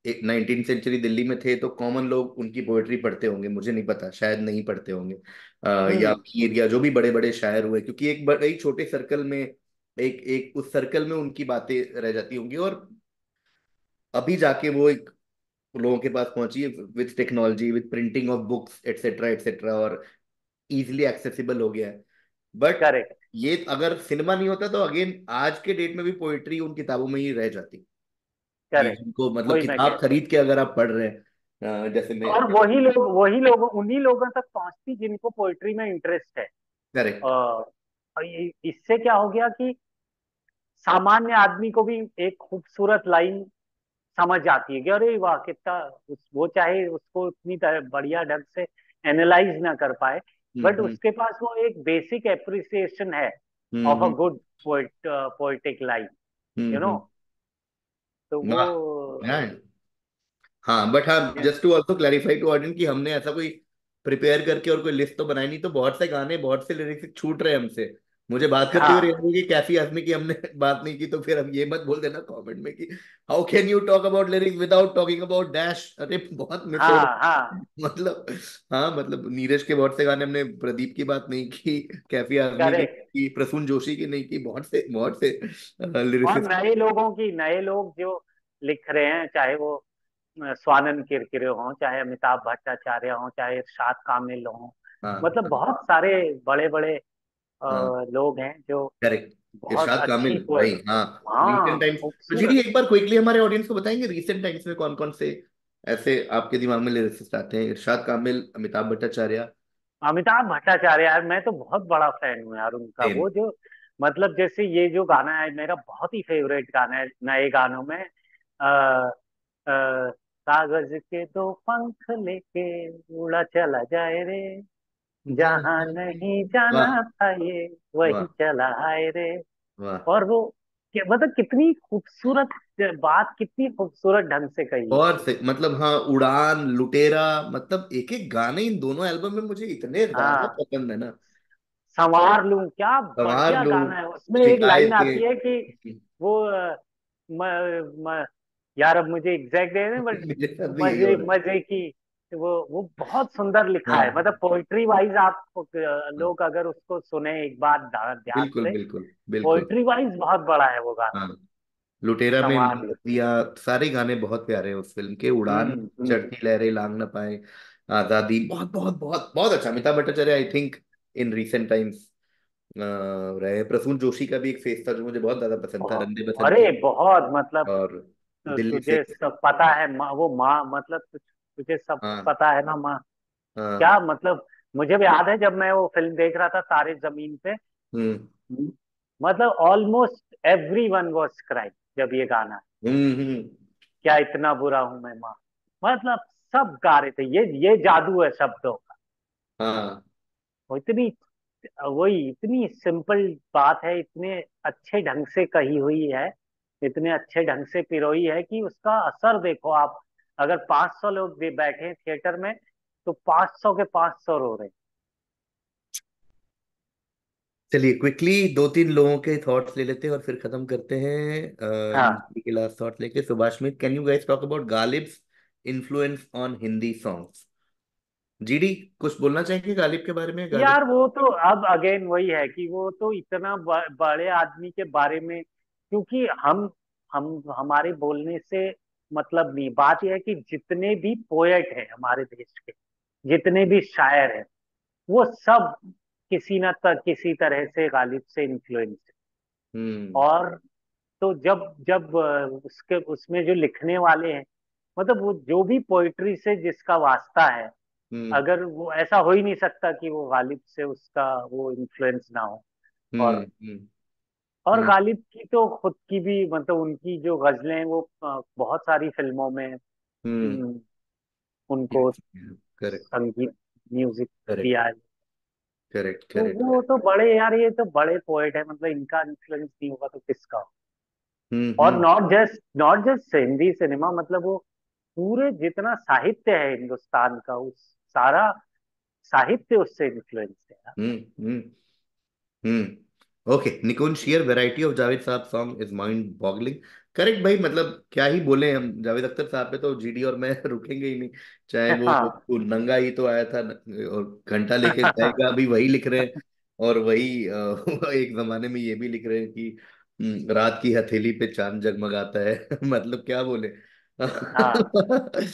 एक 19th सेंचुरी दिल्ली में थे तो कॉमन लोग उनकी पोएट्री पढ़ते होंगे, मुझे नहीं पता, शायद नहीं पढ़ते होंगे। या हम्म। मीर या जो भी बड़े बड़े शायर हुए, क्योंकि एक बड़े ही छोटे सर्कल में, एक एक उस सर्कल में उनकी बातें रह जाती होंगी, और अभी जाके वो एक लोगों के पास पहुंची है with technology, with printing of books etcetera etcetera, और इजिली एक्सेसिबल हो गया है। But correct. ये अगर सिनेमा नहीं होता तो अगेन आज के डेट में भी पोइट्री उन किताबों में ही रह जाती, कि करेक्ट। जिनको मतलब वही मैं कह किताब खरीद के अगर आप पढ़ रहे हैं, जैसे मैं। और वही लोग उन्हीं लोगों तक पहुंचती जिनको पोइट्री में इंटरेस्ट है। करेक्ट। और इससे क्या हो गया कि सामान्य आदमी को भी एक खूबसूरत लाइन समझ आती है कि अरे वाह कितना, वो चाहे उसको उतनी बढ़िया ढंग से एनालाइज ना कर पाए, बट हम्म उसके पास वो एक बेसिक एप्रिसिएशन है of a hmm good poetic line, hmm you know. Hmm. तो वो वाह। हाँ, बट हाँ, just to also clarify to audience कि हमने ऐसा कोई प्रिपेयर करके और कोई लिस्ट तो बनाई नहीं, तो बहुत से गाने, बहुत से लिरिक्स छूट रहे हैं हमसे। मुझे बात करते हुए हाँ रियलाइज हुई कि कैफी आजमी की हमने बात नहीं की, तो फिर अब ये मत बोल देना कमेंट में कि how can you talk about lyrics without talking about dash. अरे बहुत मिस हो हाँ रहा हाँ। है। मतलब हाँ, मतलब नीरज के बहुत से गाने हमने, प्रदीप की बात नहीं की, कैफी आजमी करेक्ट। की, प्रसून जोशी की नहीं की, बहुत से और लिरिसिस्ट। नए लोग जो लिख रहे हैं, चाहे वो स्वानंद किरकिरे हों, चाहे अमिताभ भट्टाचार्य हों, चाहे इरशाद कामिल हों, हाँ मतलब हाँ बहुत सारे बड़े बड़े हाँ। लोग हैं जो करेक्ट, बहुत इरशाद कामिल अच्छी भाई, पोएट। हाँ। हाँ रीसेंट टाइम्स, तो जीडी खूबसूरत। एक बार क्विकली हमारे ऑडियंस को बताएंगे रीसेंट टाइम्स में कौन कौन से ऐसे आपके दिमाग में लिरिसिस्ट आते हैं? इरशाद कामिल, अमिताभ भट्टाचार्य। अमिताभ भट्टाचार्य यार, मैं तो बहुत बड़ा फैन हूँ यार उनका। सेम। वो जो मतलब जैसे ये जो गाना है मेरा बहुत ही फेवरेट गाना है नए गानों में, कागज के दो पंख लेके उड़ा चला जाए रे, जहां नहीं वाह जाना था ये वही वाह चला आए रे। वाह। और वो मतलब कितनी खूबसूरत बात, कितनी खूबसूरत ढंग से कही है। और से मतलब हाँ, उड़ान, लुटेरा, मतलब एक एक गाने इन दोनों एल्बम में मुझे इतने ज्यादा हाँ, पसंद है ना। संवार लूं, क्या सवार बढ़िया लूं, गाना है। उसमें एक लाइन आती है कि शिकायतें। वो म, म, यार अब मुझे एग्जैक्ट है, बट मेरे साथ भी यही हो मजे रहा मजे की, वो बहुत सुंदर है। लिखा है। हाँ मतलब पोइट्री वाइज आप हाँ, लोग अगर उसको सुने एक बार ध्यान बिल्कुल से, बिल्कुल बिल्कुल। पोइट्री वाइज बहुत बड़ा है वो गाना। हाँ, लुटेरा में संवार लो। दिया, सारे गाने बहुत प्यारे हैं उस फिल्म के। उड़ान, हम्म। चढ़ती लहरें लांग ना पाए, आजादी, बहुत बहुत बहुत बहुत अच्छा। Amitabh Bhattacharya I think in recent times रहे। प्रसून जोशी का भी एक फेस था जो मुझे बहुत ज्यादा पसंद था, रंदे अरे बसंती, बहुत मतलब, और दिल्ली से। तुझे सब पता है माँ, वो माँ मतलब तुझे सब हाँ पता है ना माँ। हाँ। क्या मतलब, मुझे भी याद है जब मैं वो फिल्म देख रहा था तारे जमीन पे, हम्म मतलब almost every one was crying जब ये गाना, हम्म। क्या इतना बुरा हूं मैं माँ, मतलब सब गा रहे थे। ये जादू है शब्दों का। हाँ वो इतनी, वही इतनी सिंपल बात है, इतने अच्छे ढंग से कही हुई है, इतने अच्छे ढंग से पिरोई है कि उसका असर देखो आप। अगर 500 लोग भी बैठे हैं थिएटर में, तो 500 के 500 रो रहे हैं। चलिए क्विकली दो तीन लोगों के थॉट्स ले लेते हैं और फिर खत्म करते हैं। हाँ यूजली के लास्ट थॉट लेके, सुभाष मित, can you guys talk about Ghalib's influence on Hindi songs? GD कुछ बोलना चाहेंगे गालिब के बारे में, गालिब? यार, वो तो अब अगेन वही है कि वो तो इतना बड़े आदमी के बारे में, क्योंकि हमारे बोलने से मतलब नहीं। बात यह है कि जितने भी पोएट हैं हमारे देश के, जितने भी शायर हैं, वो सब किसी न किसी तरह से गालिब से इन्फ्लुएंस है। हम्म और तो जब जब उसके उसमें जो लिखने वाले हैं, मतलब वो जो भी पोइट्री से जिसका वास्ता है, हम्म अगर वो ऐसा हो ही नहीं सकता कि वो गालिब से उसका वो इन्फ्लुएंस ना हो। हम्म और हम्म और हम्म गालिब की तो खुद की भी, मतलब उनकी जो गजलें हैं वो बहुत सारी फिल्मों में हम्म उनको करेक्ट संगीत, म्यूजिक करेक्ट दिया है। करेक्ट तो करेक्ट। वो तो बड़े यार, ये तो बड़े पोएट है, मतलब इनका इन्फ्लुएंस नहीं होगा तो किसका होगा। और हम्म। नॉट जस्ट हिंदी सिनेमा, मतलब वो पूरे जितना साहित्य है हिंदुस्तान का, उस सारा साहित्य उससे इन्फ्लुएंस है यार। Hmm hmm okay, Nikunj share variety of Javed sahab song is mind boggling. Correct भाई, मतलब क्या ही बोले हम, जावेद अख्तर साहब पे तो जीडी और मैं रुकेंगे ही नहीं। चाहे हाँ वो नंगा ही तो आया था और घंटा लेके जाएगा, अभी वही लिख रहे हैं। और वही एक जमाने में ये भी लिख रहे हैं कि रात की हथेली पे चांद जगमगाता है। मतलब क्या बोले। हाँ।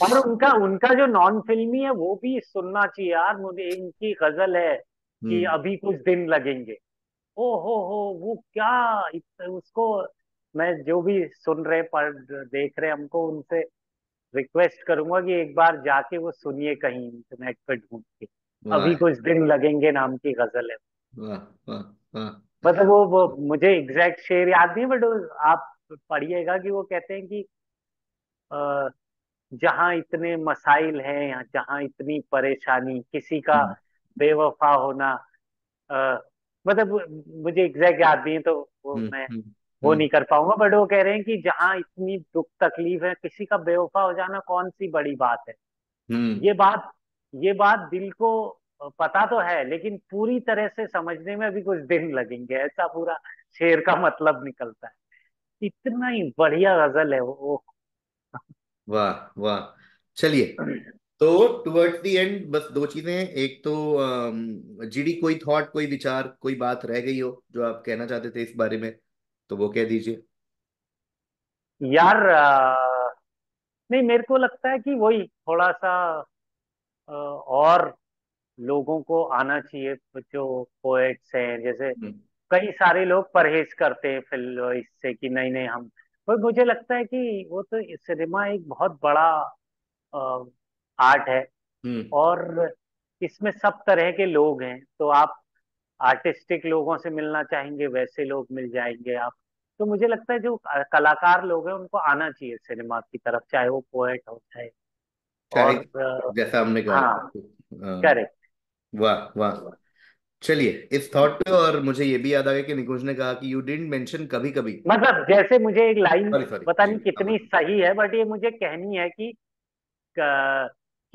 और उनका उनका जो नॉन फिल्मी है वो भी सुनना चाहिए यार मुझे। इनकी गजल है कि हम्म अभी कुछ दिन लगेंगे। ओ हो, वो क्या उसको, मैं जो भी सुन रहे पढ़ देख रहे हमको, उनसे रिक्वेस्ट करूंगा कि एक बार जाके वो सुनिए कहीं इंटरनेट पे ढूंढ के। अभी वाह कुछ दिन लगेंगे नाम की गजल है। वाह वाह वाह। मतलब वो मुझे एग्जैक्ट शेर याद नहीं, बट आप पढ़िएगा कि वो कहते हैं कि जहां इतने मसाइल हैं, या जहां इतनी परेशानी, किसी का हम्म बेवफा होना, अ, मतलब मुझे एग्जैक्ट याद नहीं है, तो वो हम्म मैं हम्म वो नहीं कर पाऊंगा। बट वो कह रहे हैं कि जहां इतनी दुख तकलीफ है, किसी का बेवफा हो जाना कौन सी बड़ी बात है। हम्म ये बात ये बात दिल को पता तो है, लेकिन पूरी तरह से समझने में अभी कुछ दिन लगेंगे, ऐसा पूरा शेर का मतलब निकलता है। इतना ही बढ़िया गजल है वो। वाह वाह। चलिए, तो टुवर्ड्स द एंड बस दो चीजें हैं। एक तो जीडी, कोई थॉट, कोई विचार, कोई बात रह गई हो जो आप कहना चाहते थे इस बारे में, तो वो कह दीजिए। यार नहीं, मेरे को लगता है कि वही थोड़ा सा और लोगों को आना चाहिए, जो पोएट्स हैं। जैसे हम्म कई सारे लोग परहेज करते हैं फिल्म इससे कि नहीं नहीं हम, पर मुझे लगता है कि वो तो सिनेमा एक बहुत बड़ा आर्ट है। हम्म और इसमें सब तरह के लोग हैं, तो आप आर्टिस्टिक लोगों से मिलना चाहेंगे वैसे लोग मिल जाएंगे आप। तो मुझे लगता है जो कलाकार लोग हैं उनको आना चाहिए सिनेमा की तरफ, चाहे वो पोएट हो चाहे। चाहे और जैसा हमने कहा। हाँ, अ, करेक्ट। वाह वाह। चलिए, इस थॉट पे और मुझे ये भी याद आ गया कि निकुंज ने कहा कि यू डिडंट मेंशन कभी कभी। मतलब जैसे मुझे एक लाइन सॉरी सॉरी, पता जी नहीं जी, हाँ कितनी हाँ। सही है, बट ये मुझे कहनी है कि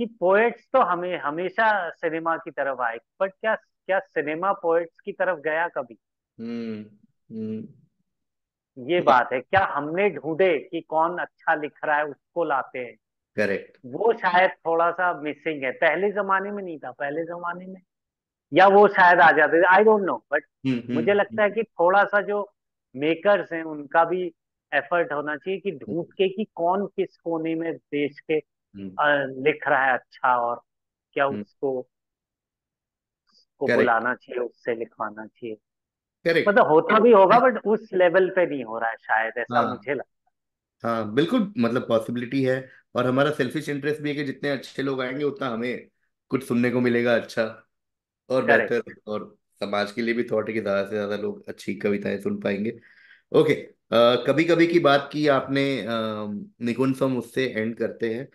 पोएट्स तो हमें हमेशा सिनेमा की तरफ आए, बट क्या क्या सिनेमा पोएट्स की तरफ गया कभी? हम्म हम्म ये बात है, क्या हमने ढूंढे कि कौन अच्छा लिख रहा है उसको लाते हैं? करेक्ट। वो शायद थोड़ा सा मिसिंग है, पहले जमाने में नहीं था। पहले जमाने में या वो शायद आ जाते थे, आई डोंट नो, बट मुझे लगता है कि थोड़ा सा जो मेकर्स हैं उनका भी एफर्ट होना चाहिए कि ढूंढ के कि कौन किस कोने में देश के लिख रहा है अच्छा, और क्या उसको को करेक्ट बुलाना चाहिए, उससे लिखवाना चाहिए। करेक्ट। मतलब होता भी होगा बट उस लेवल पे नहीं हो रहा है शायद, ऐसा हाँ मुझे लगता हाँ, बिल्कुल, मतलब पॉसिबिलिटी है। और हमारा सेल्फिश इंटरेस्ट भी है कि जितने अच्छे लोग आएंगे उतना हमें कुछ सुनने को मिलेगा अच्छा और है। करेक्ट। बेहतर। और समाज के लिए भी थॉट है कि ज्यादा से ज्यादा लोग अच्छी कविताएं सुन पाएंगे। ओके, कभी कभी की बात की आपने, निकुंज, हम उससे एंड करते हैं।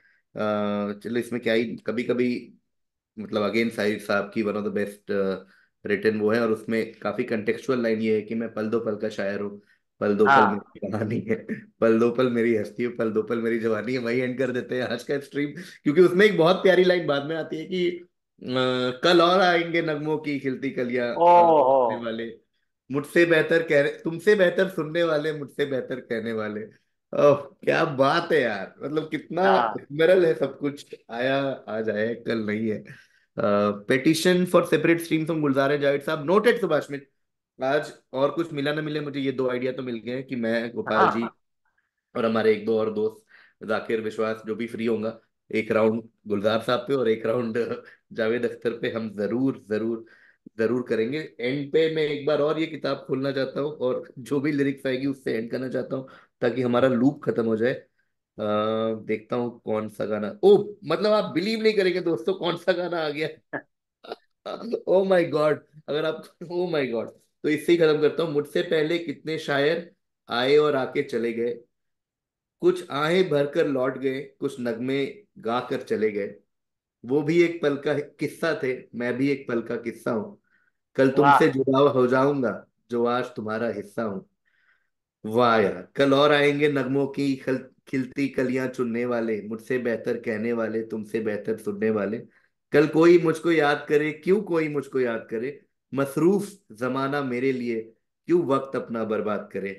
चलो, इसमें क्या ही कभी कभी, मतलब अगेन साहिर साहब की one of the best written वो है, और उसमें काफी कंटेक्चुअल लाइन ये है कि मैं पल दो पल का शायर हूँ, पल दो पल हाँ मेरी कहानी है, पल दो पल मेरी हस्ती है, पल दो पल मेरी जवानी है। वही एंड कर देते हैं आज का स्ट्रीम, क्योंकि उसमें एक बहुत प्यारी लाइन बाद में आती है कि कल और आएंगे नगमों की खिलती कलियां ओहो। सुनने वाले, मुझसे बेहतर कह तुमसे बेहतर सुनने वाले, मुझसे बेहतर कहने वाले। ओह, क्या बात है यार, मतलब कितना हाँ स्मेरल है सब कुछ। आया, आज आया है, कल नहीं है। Petition for separate stream from Gulzar है जावेद साहब, नोटेड सुभाष मित्र। आज और कुछ मिला ना मिले, मुझे ये दो आइडिया तो मिल गए हैं कि मैं, गोपाल जी हाँ और हमारे एक दो और दोस्त जाकिर, विश्वास, जो भी फ्री होगा, एक राउंड गुलजार साहब पे और एक राउंड जावेद अख्तर पे हम जरूर जरूर जरूर करेंगे। एंड पे मैं एक बार और ये किताब खोलना चाहता हूँ और जो भी लिरिक्स आएगी उससे एंड करना चाहता हूँ, ताकि हमारा लूप खत्म हो जाए। देखता हूँ कौन सा गाना, ओ मतलब आप बिलीव नहीं करेंगे दोस्तों कौन सा गाना आ गया। ओ माय गॉड, अगर आप, ओ माय गॉड, तो इससे ही खत्म करता हूँ। मुझसे पहले कितने शायर आए और आके चले गए, कुछ आहें भरकर लौट गए, कुछ नगमे गा कर चले गए। वो भी एक पल का किस्सा थे, मैं भी एक पल का किस्सा हूँ। कल तुमसे वाह। जुड़ा हो जाऊंगा, जो आज तुम्हारा हिस्सा हूँ। वाह यार, कल और आएंगे नगमों की खिलती कलियां चुनने वाले, मुझसे बेहतर कहने वाले, तुमसे बेहतर सुनने वाले। कल कोई मुझको याद करे, क्यों कोई मुझको याद करे, मसरूफ जमाना मेरे लिए क्यों वक्त अपना बर्बाद करे।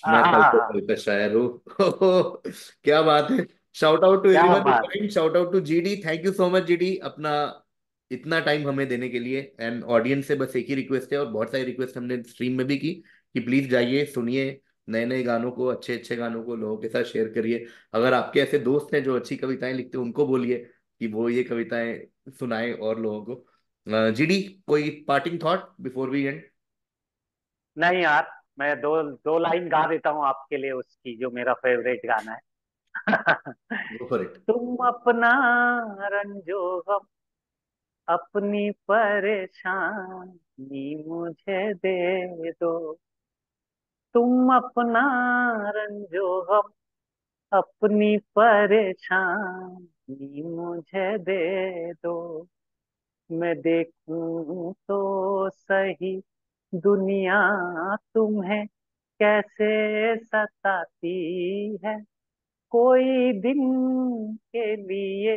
मैं कल तो आहा, कल का शायर हूँ। क्या बात है। शाउट आउट टू क्या एवरीवन, बात। Shout out to GD, thank you so much GD, अपना इतना टाइम हमें देने के लिए। एंड ऑडियंस से बस एक ही रिक्वेस्ट है, और बहुत सारी रिक्वेस्ट हमने स्ट्रीम में भी की, कि प्लीज जाइए सुनिए नए नए गानों को, अच्छे अच्छे गानों को लोगों के साथ शेयर करिए। अगर आपके ऐसे दोस्त हैं जो अच्छी कविताएं लिखते हैं, उनको बोलिए कि वो ये कविताएं सुनाए और लोगों को। जीडी, कोई parting thought before we end? नहीं यार, मैं दो दो लाइन गा देता हूँ आपके लिए, उसकी जो मेरा फेवरेट गाना है। Go for it. तुम अपना रंजो गम, अपनी परेशानी मुझे दे दो। तुम अपना रंजो गम, अपनी परेशानी मुझे दे दो। मैं देखूं तो सही दुनिया तुम्हें कैसे सताती है। कोई दिन के लिए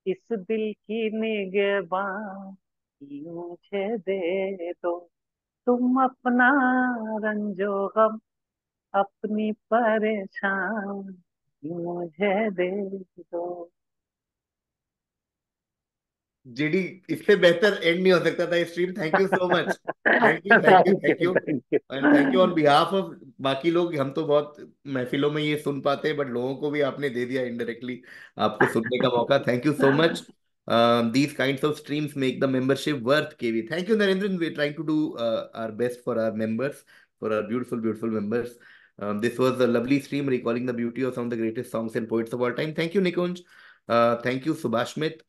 इस दिल की निगहबानी मुझे दे दो। तुम अपना रंजो गम, अपनी परेशानी मुझे दे दो। जीडी, इससे बेहतर एंड नहीं हो सकता था stream. Thank you so much, thank you thank you thank thank you, you. Thank you. And thank you on behalf of बाकी लोग। हम तो बहुत महफिलों में ये सुन पाते हैं, बट लोगों को भी आपने दे दिया इनडायरेक्टली आपको सुनने का मौका। Thank you so much. These kinds of streams make the membership worth KV. Thank you, Narendran. We're trying to do our best for our members, for our beautiful, beautiful members. This was a lovely stream recalling the beauty of some of the greatest songs and poets of all time. Thank you, Nikunj. Thank you, Subhashmit.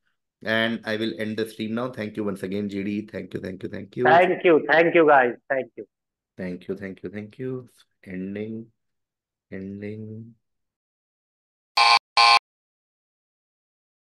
And I will end the stream now. Thank you once again, JD. Thank you, thank you, thank you. Thank you guys, thank you. Thank you, thank you, thank you. Ending, ending.